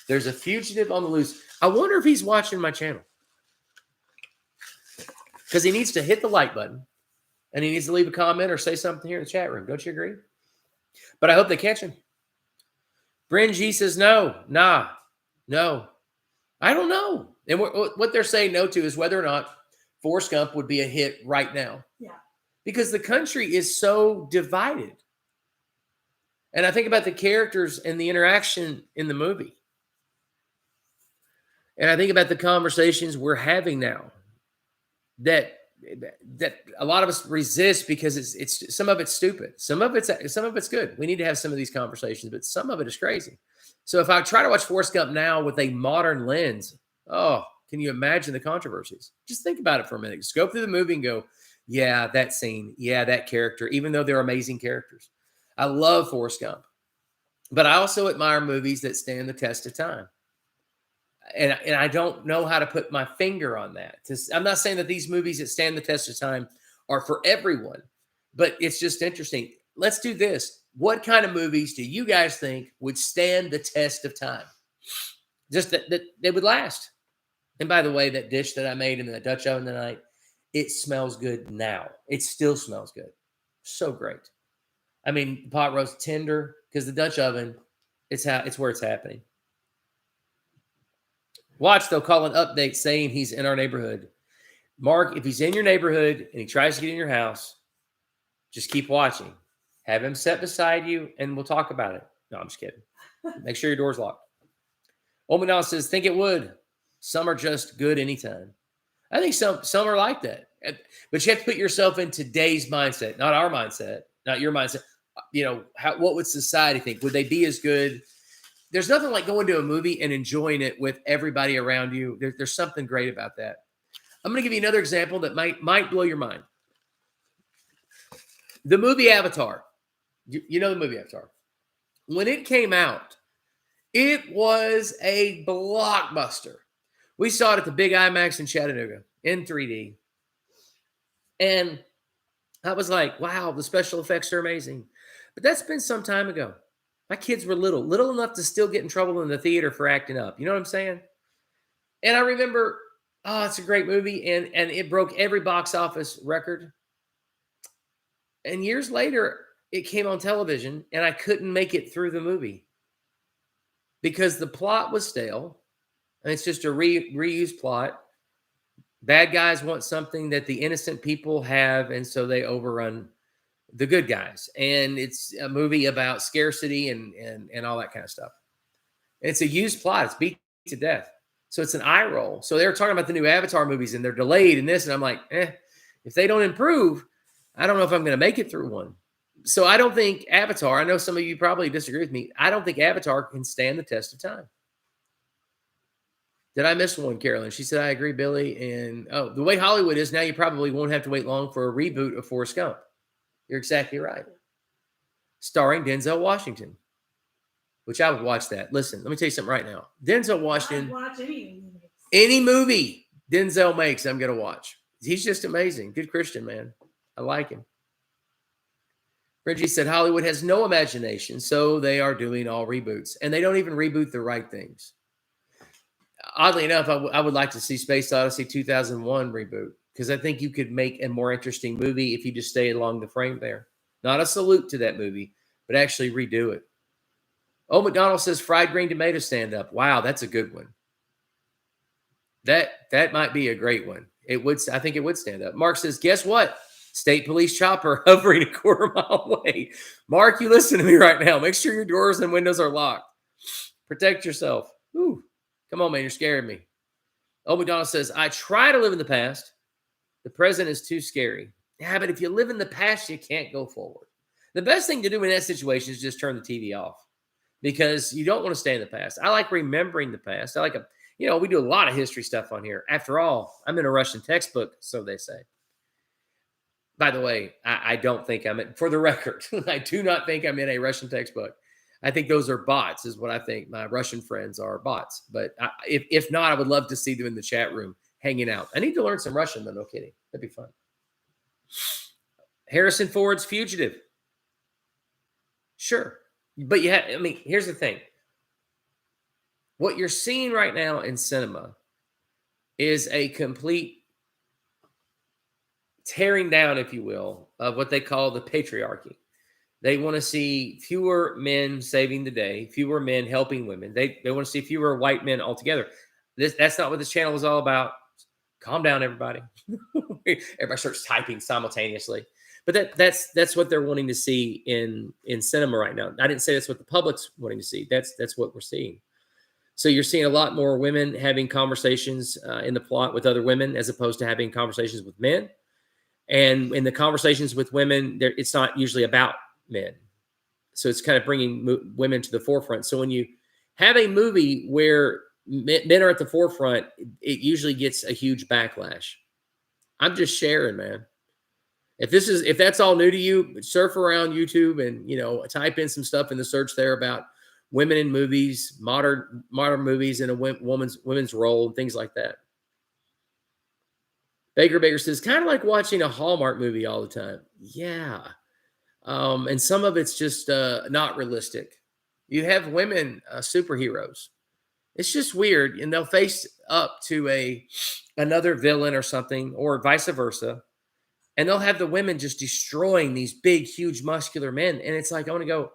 There's a fugitive on the loose. I wonder if he's watching my channel. Because he needs to hit the like button, and he needs to leave a comment or say something here in the chat room. Don't you agree? But I hope they catch him. Bryn G says, no. I don't know. And what they're saying no to is whether or not Forrest Gump would be a hit right now. Yeah. Because the country is so divided. And I think about the characters and the interaction in the movie. And I think about the conversations we're having now that a lot of us resist because it's some of it's stupid. Some of it's good. We need to have some of these conversations, but some of it is crazy. So if I try to watch Forrest Gump now with a modern lens, oh Can you imagine the controversies? Just think about it for a minute. Just go through the movie and go, yeah, that scene. Yeah, that character, even though they're amazing characters. I love Forrest Gump, but I also admire movies that stand the test of time. And I don't know how to put my finger on that. I'm not saying that these movies that stand the test of time are for everyone, but it's just interesting. Let's do this. What kind of movies do you guys think would stand the test of time? Just that they would last. And by the way, that dish that I made in the Dutch oven tonight, it smells good now. It still smells good. So great. I mean, the pot roast tender, because the Dutch oven, it's where it's happening. Watch, they'll call an update saying he's in our neighborhood. Mark, if he's in your neighborhood and he tries to get in your house, just keep watching. Have him sit beside you and we'll talk about it. No, I'm just kidding. Make sure your door's locked. Old McDonald says, think it would. Some are just good anytime. I think some are like that. But you have to put yourself in today's mindset, not our mindset, not your mindset. You know, what would society think? Would they be as good? There's nothing like going to a movie and enjoying it with everybody around you. There's something great about that. I'm going to give you another example that might blow your mind. The movie Avatar. You know the movie Avatar. When it came out, it was a blockbuster. We saw it at the big IMAX in Chattanooga in 3D. And I was like, wow, the special effects are amazing. But that's been some time ago. My kids were little enough to still get in trouble in the theater for acting up. You know what I'm saying? And I remember, oh, it's a great movie. And it broke every box office record. And years later, it came on television and I couldn't make it through the movie because the plot was stale. And it's just a reused plot. Bad guys want something that the innocent people have. And so they overrun the good guys. And it's a movie about scarcity and all that kind of stuff. And it's a used plot. It's beat to death. So it's an eye roll. So they were talking about the new Avatar movies and they're delayed in this. And I'm like, if they don't improve, I don't know if I'm going to make it through one. So I don't think Avatar, I know some of you probably disagree with me. I don't think Avatar can stand the test of time. Did I miss one, Carolyn? She said, I agree, Billy. And the way Hollywood is now, you probably won't have to wait long for a reboot of Forrest Gump. You're exactly right. Starring Denzel Washington, which I would watch that. Listen, let me tell you something right now. Denzel Washington, I'd watch any movie Denzel makes, I'm going to watch. He's just amazing. Good Christian, man. I like him. Reggie said, Hollywood has no imagination, so they are doing all reboots. And they don't even reboot the right things. Oddly enough, I would like to see Space Odyssey 2001 reboot because I think you could make a more interesting movie if you just stay along the frame there. Not a salute to that movie, but actually redo it. Oh, McDonald says fried green tomato stand-up. Wow, that's a good one. That might be a great one. I think it would stand up. Mark says, guess what? State police chopper hovering a quarter mile away. Mark, you listen to me right now. Make sure your doors and windows are locked. Protect yourself. Whew. Come on, man. You're scaring me. Oh, McDonald says, I try to live in the past. The present is too scary. Yeah, but if you live in the past, you can't go forward. The best thing to do in that situation is just turn the TV off because you don't want to stay in the past. I like remembering the past. I like, we do a lot of history stuff on here. After all, I'm in a Russian textbook, so they say. By the way, I don't think for the record, I do not think I'm in a Russian textbook. I think those are bots is what I think. My Russian friends are bots. But if not, I would love to see them in the chat room hanging out. I need to learn some Russian, though. No kidding. That'd be fun. Harrison Ford's Fugitive. Sure. But here's the thing. What you're seeing right now in cinema is a complete tearing down, if you will, of what they call the patriarchy. They want to see fewer men saving the day, fewer men helping women. They want to see fewer white men altogether. That's not what this channel is all about. Calm down, everybody. Everybody starts typing simultaneously. But that's what they're wanting to see in cinema right now. I didn't say that's what the public's wanting to see. That's what we're seeing. So you're seeing a lot more women having conversations in the plot with other women as opposed to having conversations with men. And in the conversations with women, it's not usually about men. So it's kind of bringing women to the forefront. So when you have a movie where men are at the forefront, it usually gets a huge backlash. I'm just sharing, man. If that's all new to you, surf around YouTube and, you know, type in some stuff in the search there about women in movies, modern movies in a women's role and things like that. Baker says, kind of like watching a Hallmark movie all the time. Yeah. And some of it's just not realistic. You have women superheroes. It's just weird. And they'll face up to another villain or something, or vice versa. And they'll have the women just destroying these big, huge, muscular men. And it's like, I want to go,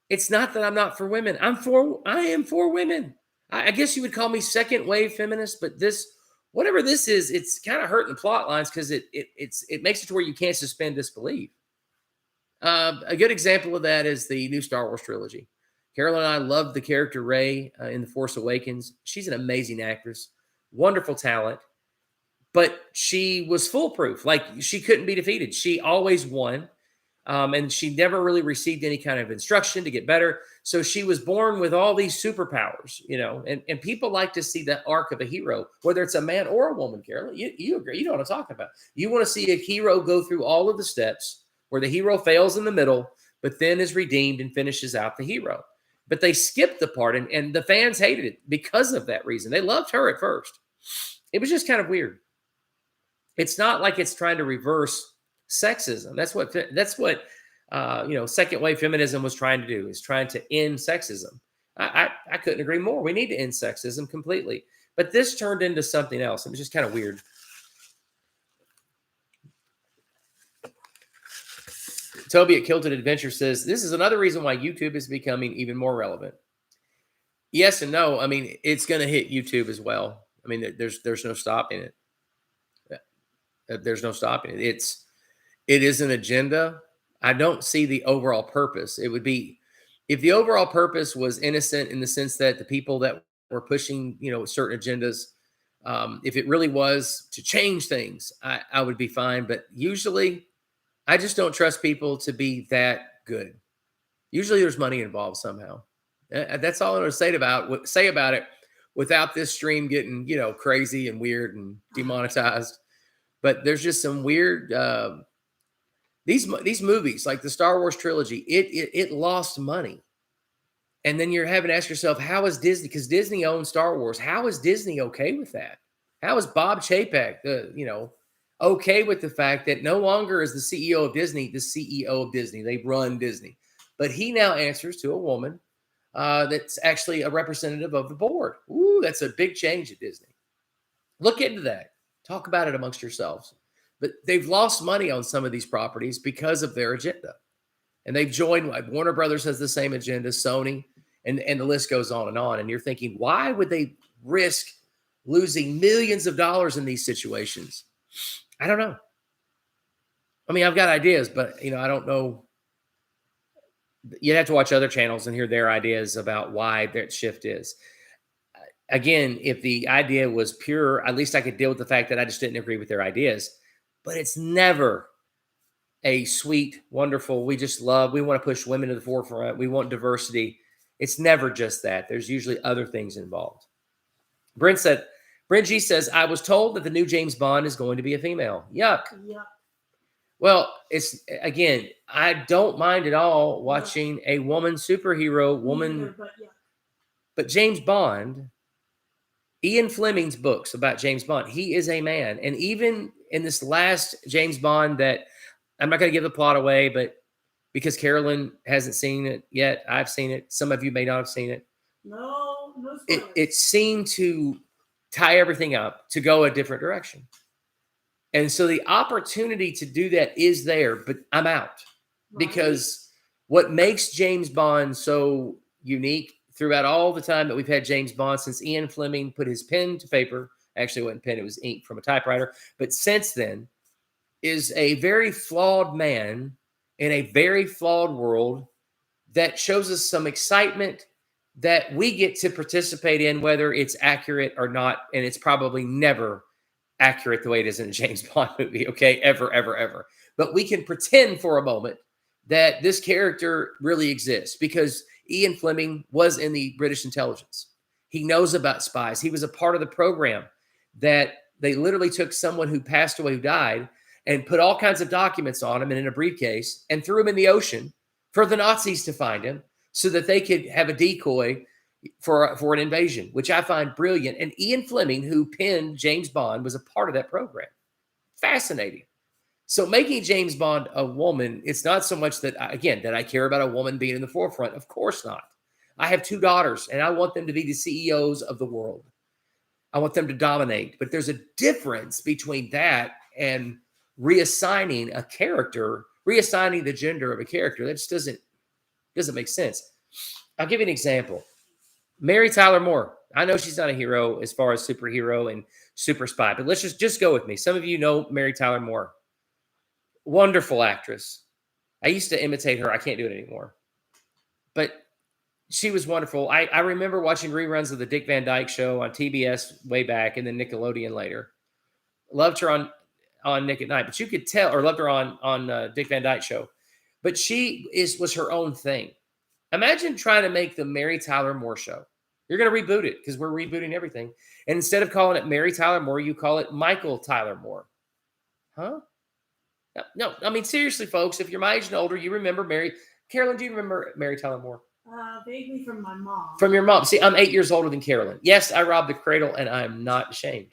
it's not that I'm not for women. I am for women. I guess you would call me second wave feminist, but whatever this is, it's kind of hurting the plot lines because it makes it to where you can't suspend disbelief. A good example of that is the new Star Wars trilogy. Carol and I love the character Rey in The Force Awakens. She's an amazing actress, wonderful talent, but she was foolproof. Like, she couldn't be defeated. She always won, and she never really received any kind of instruction to get better. So she was born with all these superpowers, you know, and people like to see the arc of a hero, whether it's a man or a woman, Carol. You agree. You know what I'm talking about. You want to see a hero go through all of the steps where the hero fails in the middle, but then is redeemed and finishes out the hero. But they skipped the part, and the fans hated it because of that reason. They loved her at first. It was just kind of weird. It's not like it's trying to reverse sexism. That's what you know, second wave feminism was trying to do, is trying to end sexism. I couldn't agree more. We need to end sexism completely. But this turned into something else. It was just kind of weird. Toby at Kilted Adventure says, this is another reason why YouTube is becoming even more relevant. Yes and no. I mean, it's going to hit YouTube as well. I mean, there's no stopping it. There's no stopping it. It is an agenda. I don't see the overall purpose. It would be, if the overall purpose was innocent in the sense that the people that were pushing, you know, certain agendas, if it really was to change things, I would be fine. But usually, I just don't trust people to be that good. Usually there's money involved somehow. That's all I'm going to say about it without this stream getting, you know, crazy and weird and demonetized. But there's just some weird, these movies, like the Star Wars trilogy, it lost money. And then you're having to ask yourself, how is Disney, because Disney owns Star Wars, how is Disney okay with that? How is Bob Chapek, you know, okay with the fact that no longer is the CEO of Disney the CEO of Disney? They run Disney. But he now answers to a woman that's actually a representative of the board. Ooh, that's a big change at Disney. Look into that. Talk about it amongst yourselves. But they've lost money on some of these properties because of their agenda. And they've joined, like Warner Brothers has the same agenda, Sony, and the list goes on. And you're thinking, why would they risk losing millions of dollars in these situations? I don't know. I mean, I've got ideas, but, you know, I don't know. You'd have to watch other channels and hear their ideas about why that shift is. Again, if the idea was pure, at least I could deal with the fact that I just didn't agree with their ideas. But it's never a sweet, wonderful, we want to push women to the forefront, we want diversity. It's never just that. There's usually other things involved. Brent G says, I was told that the new James Bond is going to be a female. Yuck. Yuck. Well, it's, again, I don't mind at all watching a woman superhero, woman. But James Bond, Ian Fleming's books about James Bond, he is a man. And even in this last James Bond, that I'm not going to give the plot away, but because Carolyn hasn't seen it yet, I've seen it. Some of you may not have seen it. No spoilers. It seemed to tie everything up to go a different direction. And so the opportunity to do that is there, but I'm out. Right. Because what makes James Bond so unique throughout all the time that we've had James Bond, since Ian Fleming put his pen to paper, actually it wasn't pen, it was ink from a typewriter, but since then, is a very flawed man in a very flawed world that shows us some excitement that we get to participate in, whether it's accurate or not. And it's probably never accurate the way it is in a James Bond movie, okay? Ever. But we can pretend for a moment that this character really exists because Ian Fleming was in the British intelligence. He knows about spies. He was a part of the program that they literally took someone who passed away, who died, and put all kinds of documents on him and in a briefcase and threw him in the ocean for the Nazis to find him so that they could have a decoy for an invasion, which I find brilliant. And Ian Fleming, who penned James Bond, was a part of that program. Fascinating. So making James Bond a woman, it's not so much that, again, that I care about a woman being in the forefront. Of course not. I have 2 daughters, and I want them to be the CEOs of the world. I want them to dominate. But there's a difference between that and reassigning a character, reassigning the gender of a character. That just doesn't make sense. I'll give you an example. Mary Tyler Moore. I know she's not a hero as far as superhero and super spy, but let's just go with me. Some of you know Mary Tyler Moore. Wonderful actress. I used to imitate her. I can't do it anymore. But she was wonderful. I remember watching reruns of the Dick Van Dyke Show on TBS way back and then Nickelodeon later. Loved her on Nick at Night, but you could tell, or loved her on Dick Van Dyke Show. But she was her own thing. Imagine trying to make the Mary Tyler Moore Show. You're going to reboot it because we're rebooting everything. And instead of calling it Mary Tyler Moore, you call it Michael Tyler Moore. Huh? No, I mean, seriously, folks, if you're my age and older, you remember Carolyn, do you remember Mary Tyler Moore? Vaguely from my mom. From your mom. See, I'm 8 years older than Carolyn. Yes, I robbed the cradle, and I am not ashamed.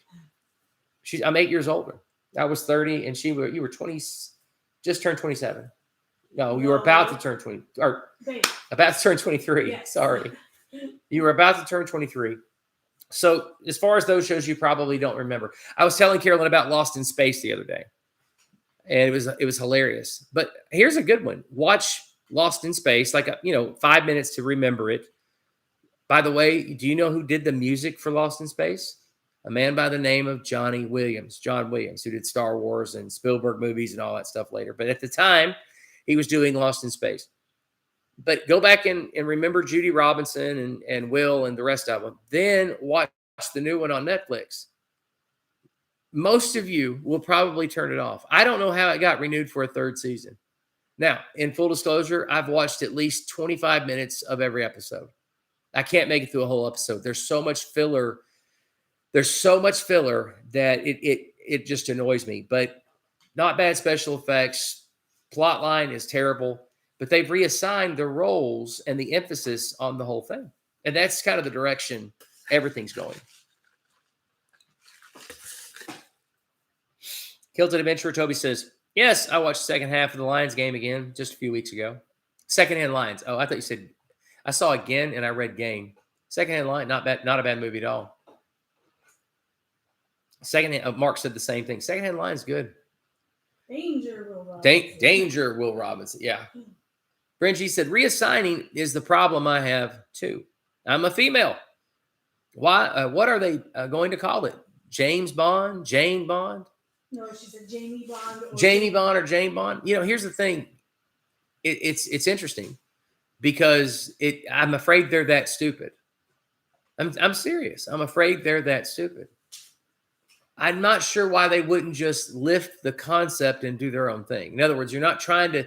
I'm 8 years older. I was 30, and you were 20, just turned 27. No, you were about to turn 20, or about to turn 23. Yes. Sorry. You were about to turn 23. So as far as those shows, you probably don't remember. I was telling Carolyn about Lost in Space the other day, and it was hilarious. But here's a good one. Watch Lost in Space, 5 minutes to remember it. By the way, do you know who did the music for Lost in Space? A man by the name of John Williams, who did Star Wars and Spielberg movies and all that stuff later. But at the time, he was doing Lost in Space. But go back and remember Judy Robinson and Will and the rest of them. Then watch the new one on Netflix. Most of you will probably turn it off. I don't know how it got renewed for a 3rd season. Now, in full disclosure, I've watched at least 25 minutes of every episode. I can't make it through a whole episode. There's so much filler. There's so much filler that it just annoys me. But not bad special effects. Plot line is terrible. But they've reassigned the roles and the emphasis on the whole thing. And that's kind of the direction everything's going. Kilted Adventurer Toby says, yes, I watched the second half of the Lions game again just a few weeks ago. Secondhand Lions. Oh, I thought you said, I saw again and I read game. Secondhand Lions, not a bad movie at all. Secondhand, Mark said the same thing. Secondhand Lions, good. Danger, Will Robinson. Danger, Will Robinson. Yeah. Brengie said, reassigning is the problem I have too. I'm a female. Why? What are they going to call it? James Bond? Jane Bond? No, she said Jamie Bond. Jamie Bond or Jane Bond. Here's the thing. It's interesting because I'm afraid they're that stupid. I'm serious. I'm afraid they're that stupid. I'm not sure why they wouldn't just lift the concept and do their own thing. In other words, you're not trying to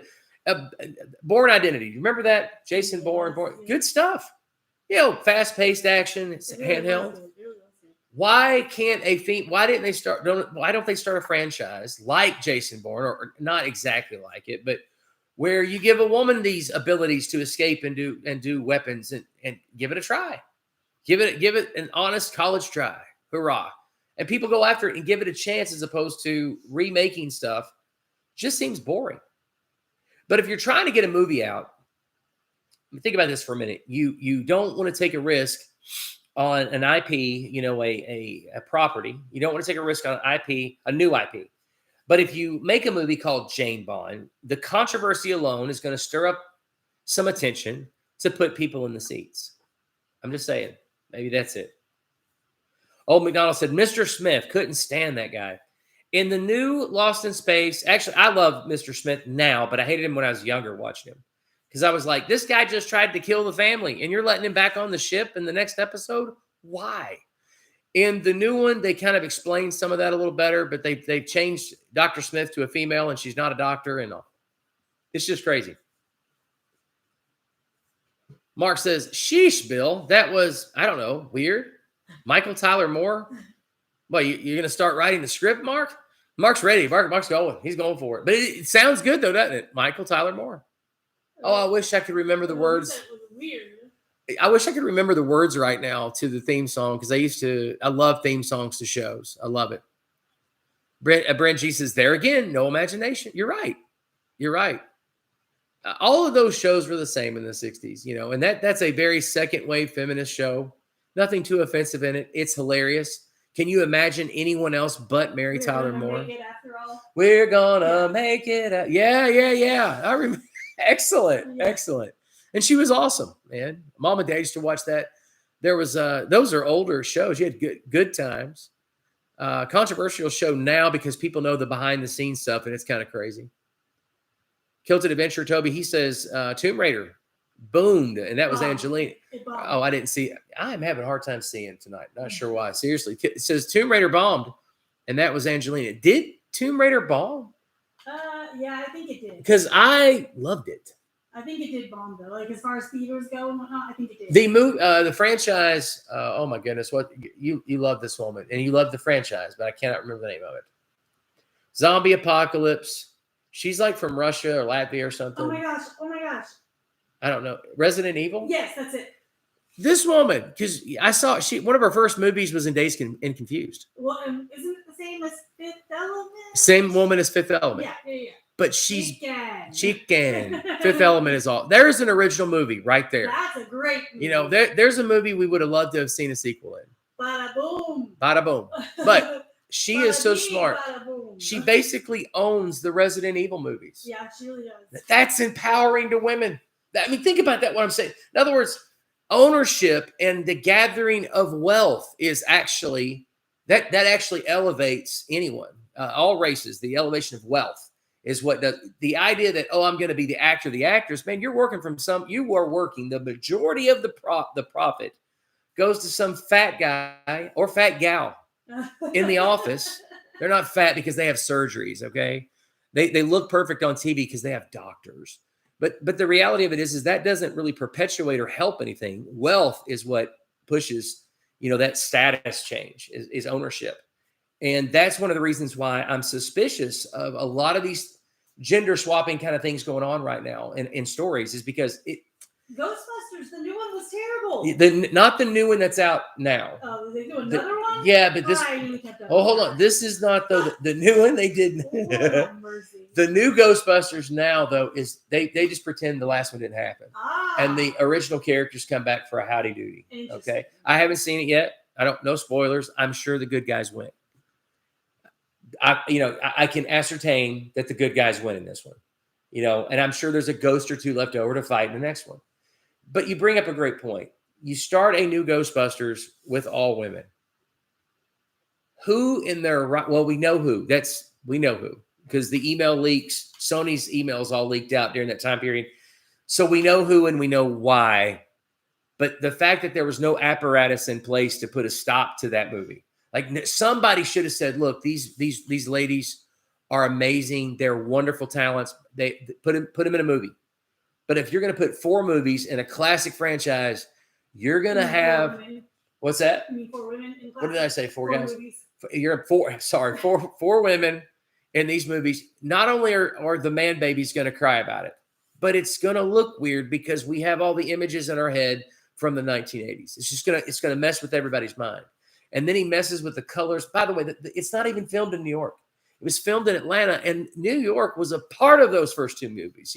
Bourne Identity. You remember that? Jason Bourne. Good stuff. Fast-paced action. It's handheld. Why don't they start a franchise like Jason Bourne, or not exactly like it, but where you give a woman these abilities to escape and do weapons and give it a try. Give it an honest college try. Hurrah. And people go after it and give it a chance as opposed to remaking stuff. Just seems boring. But if you're trying to get a movie out, think about this for a minute. You don't want to take a risk on an IP, a property. You don't want to take a risk on an IP, a new IP. But if you make a movie called Jane Bond, the controversy alone is going to stir up some attention to put people in the seats. I'm just saying. Maybe that's it. Old McDonald said, Mr. Smith, couldn't stand that guy. In the new Lost in Space, actually, I love Mr. Smith now, but I hated him when I was younger watching him. Because I was like, this guy just tried to kill the family, and you're letting him back on the ship in the next episode? Why? In the new one, they kind of explained some of that a little better, but they've changed Dr. Smith to a female, and she's not a doctor, and all. It's just crazy. Mark says, sheesh, Bill. That was, I don't know, weird. Michael Tyler Moore. Well, you're going to start writing the script, Mark? Mark's ready. Mark's going. He's going for it. But it sounds good, though, doesn't it? Michael Tyler Moore. Oh, I wish I could remember the words. That was weird. I wish I could remember the words right now to the theme song because I love theme songs to shows. I love it. Brent G says, there again, no imagination. You're right. You're right. All of those shows were the same in the 60s, you know, and that's a very second wave feminist show. Nothing too offensive in it. It's hilarious. Can you imagine anyone else but Mary Tyler Moore? Make it after all. We're gonna make it. Yeah. I remember. Excellent. Yeah. Excellent. And she was awesome, man. Mom and Dad used to watch that. There was those are older shows. You had good times. Controversial show now because people know the behind the scenes stuff and it's kind of crazy. Kilted Adventure Toby, he says Tomb Raider boomed, and that was Angelina. Oh, I didn't see it. I'm having a hard time seeing tonight. Not sure why. Seriously. It says Tomb Raider bombed, and that was Angelina. Did Tomb Raider bomb? Yeah, I think it did. Because I loved it. I think it did bomb though. Like as far as theaters go and whatnot, I think it did. The movie, the franchise. Oh my goodness, what you love this woman, and you love the franchise, but I cannot remember the name of it. Zombie Apocalypse. She's like from Russia or Latvia or something. Oh my gosh. I don't know. Resident Evil? Yes, that's it. This woman, because I saw one of her first movies was in Dazed and Confused. Well, isn't it the same as Fifth Element? Same woman as Fifth Element. Yeah. But she's chicken. Fifth Element is all. There's an original movie right there. That's a great movie. You know, there's a movie we would have loved to have seen a sequel in. Bada boom. Bada boom. But she is so Bada smart. bada boom. She basically owns the Resident Evil movies. Yeah, she really does. That's empowering to women. I mean, think about that, what I'm saying. In other words, ownership and the gathering of wealth is actually, that actually elevates anyone, all races. The elevation of wealth is what does the idea that, oh, I'm going to be the actor, the actress, man, you are working, the majority of the profit goes to some fat guy or fat gal in the office. They're not fat because they have surgeries, okay? They look perfect on TV because they have doctors. But the reality of it is that doesn't really perpetuate or help anything. Wealth is what pushes, that status change is ownership. And that's one of the reasons why I'm suspicious of a lot of these gender swapping kind of things going on right now in stories is because Ghostbusters, the new one was terrible. Not the new one that's out now. Oh, they do another one? Yeah, but this. Hold on. This is not the new one they did. The new Ghostbusters now though is they just pretend the last one didn't happen, and the original characters come back for a howdy doody. Okay, I haven't seen it yet. No spoilers. I'm sure the good guys win. I can ascertain that the good guys win in this one. And I'm sure there's a ghost or two left over to fight in the next one. But you bring up a great point. You start a new Ghostbusters with all women. Who in their right? Well, we know who. We know who because the email leaks. Sony's emails all leaked out during that time period. So we know who and we know why. But the fact that there was no apparatus in place to put a stop to that movie, like somebody should have said, "Look, these ladies are amazing. They're wonderful talents. They put them in a movie." But if you're going to put 4 movies in a classic franchise, you're going to have what's that? You mean 4 women in what did I say? 4 guys? Movies. You're 4. Sorry, 4 women in these movies. Not only are the man babies going to cry about it, but it's going to look weird because we have all the images in our head from the 1980s. It's going to mess with everybody's mind. And then he messes with the colors. By the way, it's not even filmed in New York. It was filmed in Atlanta, and New York was a part of those first 2 movies.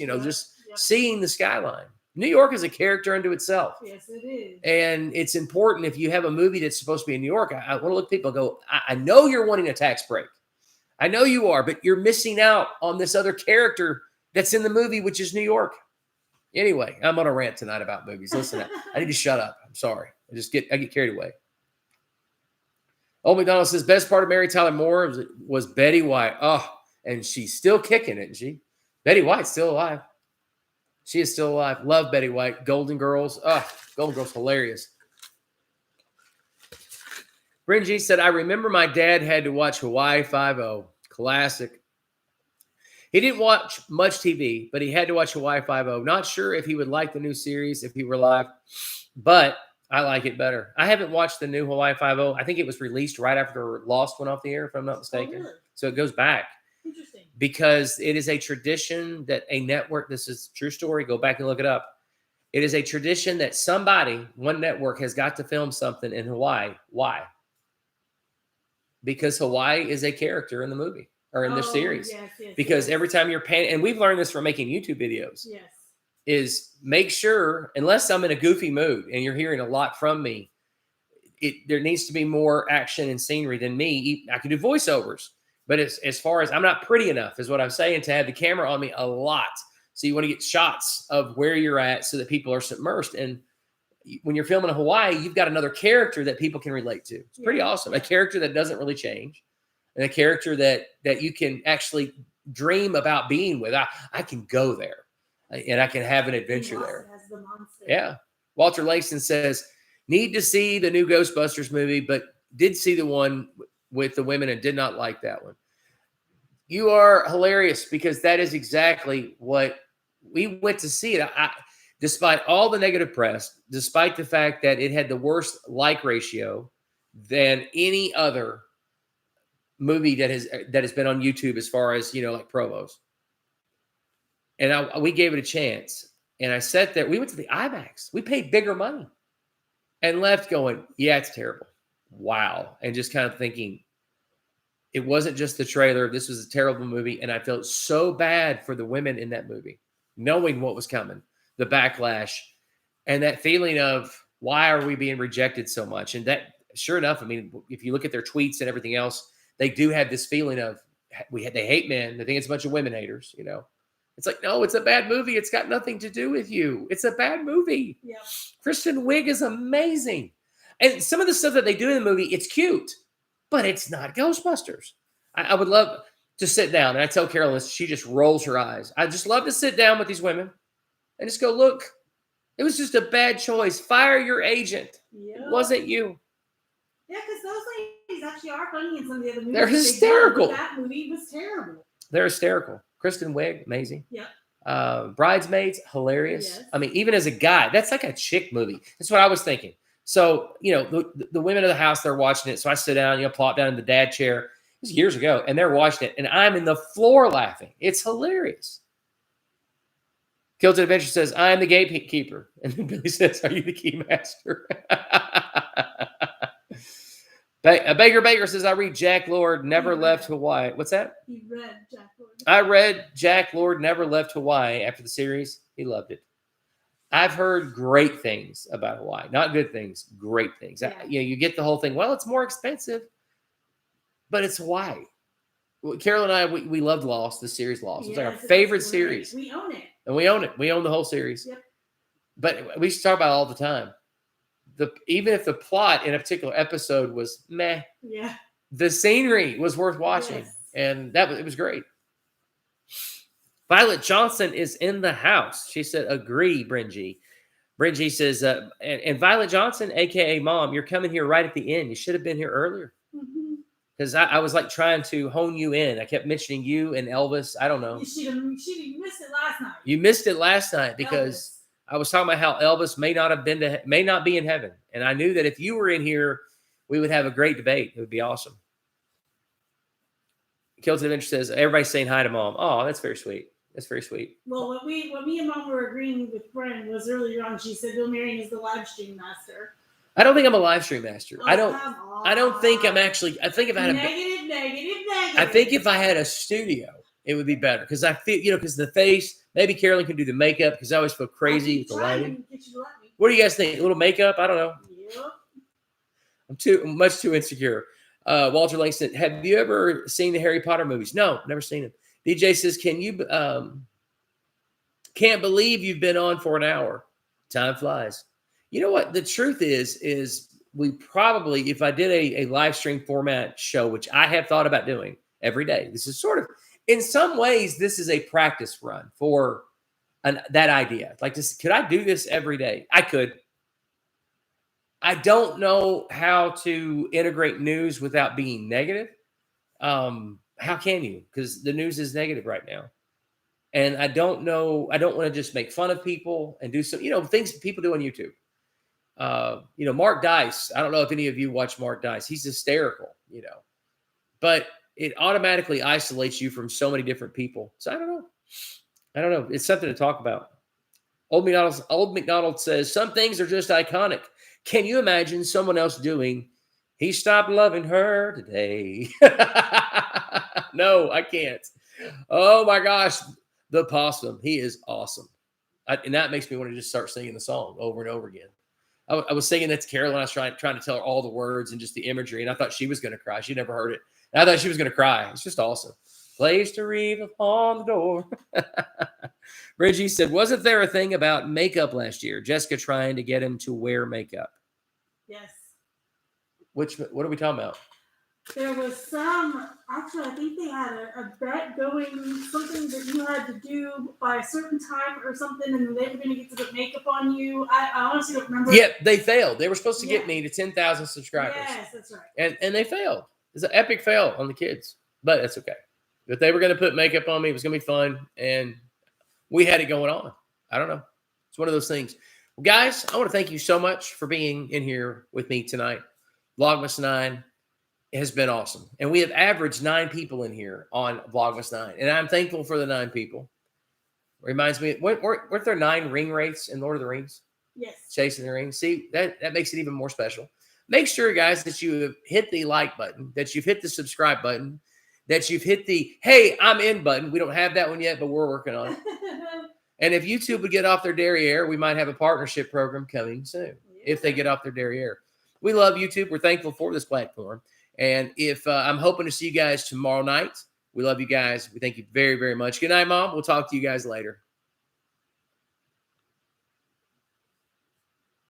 Seeing the skyline. New York is a character unto itself. Yes, it is. And it's important if you have a movie that's supposed to be in New York. I want to look at people and go, I know you're wanting a tax break. I know you are, but you're missing out on this other character that's in the movie, which is New York. Anyway, I'm on a rant tonight about movies. Listen, I need to shut up. I'm sorry. I get carried away. Old McDonald says, best part of Mary Tyler Moore was Betty White. Oh, and she's still kicking, isn't she? Betty White's still alive. She is still alive. Love Betty White. Golden Girls. Oh, Golden Girls, hilarious. Bryn G said, I remember my dad had to watch Hawaii Five-0. Classic. He didn't watch much TV, but he had to watch Hawaii Five-0. Not sure if he would like the new series if he were live, but I like it better. I haven't watched the new Hawaii Five-0. I think it was released right after Lost went off the air, if I'm not mistaken. Oh, really? So it goes back. Interesting. Because it is a tradition that a network, this is a true story, go back and look it up. It is a tradition that somebody, one network, has got to film something in Hawaii. Why? Because Hawaii is a character in the movie or in the series. Yes, because every time you're paying, and we've learned this from making YouTube videos, yes, is make sure, unless I'm in a goofy mood and you're hearing a lot from me, there needs to be more action and scenery than me. I can do voiceovers, but as far as I'm not pretty enough, is what I'm saying, to have the camera on me a lot. So you want to get shots of where you're at so that people are submersed. And when you're filming in Hawaii, you've got another character that people can relate to. It's pretty awesome. A character that doesn't really change, and a character that you can actually dream about being with. I can go there, and I can have an adventure there. As the monster. Yeah. Walter Langston says, need to see the new Ghostbusters movie, but did see the one with the women and did not like that one. You are hilarious, because that is exactly what we went to see it. Despite all the negative press, despite the fact that it had the worst like ratio than any other movie that has been on YouTube as far as, like promos. And we gave it a chance. And I sat there. We went to the IMAX. We paid bigger money and left going, yeah, it's terrible. Wow. And just kind of thinking, it wasn't just the trailer. This was a terrible movie. And I felt so bad for the women in that movie, knowing what was coming, the backlash, and that feeling of, why are we being rejected so much? And that, sure enough, I mean, if you look at their tweets and everything else, they do have this feeling of, they hate men. They think it's a bunch of women haters, It's like, no, it's a bad movie. It's got nothing to do with you. It's a bad movie. Yeah. Kristen Wiig is amazing. And some of the stuff that they do in the movie, it's cute, but it's not Ghostbusters. I would love to sit down, and I tell Carolyn, she just rolls her eyes. I just love to sit down with these women and just go, look, it was just a bad choice. Fire your agent. Yep. It wasn't you. Yeah, because those ladies actually are funny in some of the other movies. They're hysterical. That movie was terrible. They're hysterical. Kristen Wiig, amazing. Yeah. Bridesmaids, hilarious. Yes. I mean, even as a guy, that's like a chick movie. That's what I was thinking. So, the women of the house, they're watching it. So I sit down, plop down in the dad chair. It was years ago, and they're watching it, and I'm in the floor laughing. It's hilarious. Kilted Adventure says, I'm the gatekeeper. And then Billy says, are you the key master? Baker says, I read Jack Lord Never Left Hawaii. What's that? He read Jack Lord. I read Jack Lord Never Left Hawaii after the series. He loved it. I've heard great things about Hawaii. Not good things, great things. Yeah. You get the whole thing. Well, it's more expensive, but it's Hawaai. Carol and I, we loved Lost, the series Lost. It's like our favorite series. We own it. And we own it. We own the whole series. Yep. But we used to talk about it all the time. Even if the plot in a particular episode was meh, yeah, the scenery was worth watching. Yes. And it was great. Violet Johnson is in the house. She said, agree, Bringy. Bringy says, and Violet Johnson, a.k.a. Mom, you're coming here right at the end. You should have been here earlier. Because I was like trying to hone you in. I kept mentioning you and Elvis. I don't know. She missed it last night. You missed it last night because I was talking about how Elvis may not be in heaven. And I knew that if you were in here, we would have a great debate. It would be awesome. Kills Adventure says, everybody's saying hi to Mom. Oh, that's very sweet. That's very sweet. Well, what me and Mom were agreeing with Bren was earlier on, she said Bill Marion is the live stream master. I don't think I'm a live stream master. Oh, I don't think I'm actually. I think if I had negative. I think if I had a studio, it would be better because I feel because the face. Maybe Carolyn can do the makeup because I always feel crazy with the lighting. What do you guys think? A little makeup? I don't know. Yep. I'm much too insecure. Walter Langston, have you ever seen the Harry Potter movies? No, never seen them. DJ says, can you? Can't believe you've been on for an hour. Time flies. You know what? The truth is we probably, if I did a live stream format show, which I have thought about doing every day, this is sort of, in some ways, this is a practice run for that idea. Like, could I do this every day? I could. I don't know how to integrate news without being negative. How can you? Because the news is negative right now. And I don't know, I don't want to just make fun of people and do some, things people do on YouTube. Mark Dice. I don't know if any of you watch Mark Dice. He's hysterical, but it automatically isolates you from so many different people. So I don't know. It's something to talk about. Old McDonald says, some things are just iconic. Can you imagine someone else doing, he stopped loving her today? No, I can't. Oh my gosh. The Possum. He is awesome. And that makes me want to just start singing the song over and over again. I was singing that to Carolyn. I was trying to tell her all the words and just the imagery. And I thought she was going to cry. She never heard it. And I thought she was going to cry. It's just awesome. Place to read upon the door. Reggie said, wasn't there a thing about makeup last year? Jessica trying to get him to wear makeup. Yes. What are we talking about? There was some, actually, I think they had a bet going, something that you had to do by a certain time or something, and they were going to get to put makeup on you. I honestly don't remember. Yep, they failed. They were supposed to get me to 10,000 subscribers. Yes, that's right. And they failed. It's an epic fail on the kids, but it's okay. But they were going to put makeup on me. It was going to be fun, and we had it going on. I don't know. It's one of those things. Well, guys, I want to thank you so much for being in here with me tonight. Vlogmas 9 has been awesome. And we have averaged 9 people in here on Vlogmas 9. And I'm thankful for the 9 people. Reminds me, weren't there 9 ring wraiths in Lord of the Rings? Yes. Chasing the ring. See, that makes it even more special. Make sure, guys, that you have hit the like button, that you've hit the subscribe button, that you've hit the, hey, I'm in button. We don't have that one yet, but we're working on it. And if YouTube would get off their derriere, we might have a partnership program coming soon if they get off their derriere. We love YouTube. We're thankful for this platform. And if I'm hoping to see you guys tomorrow night. We love you guys. We thank you very, very much. Good night, Mom. We'll talk to you guys later.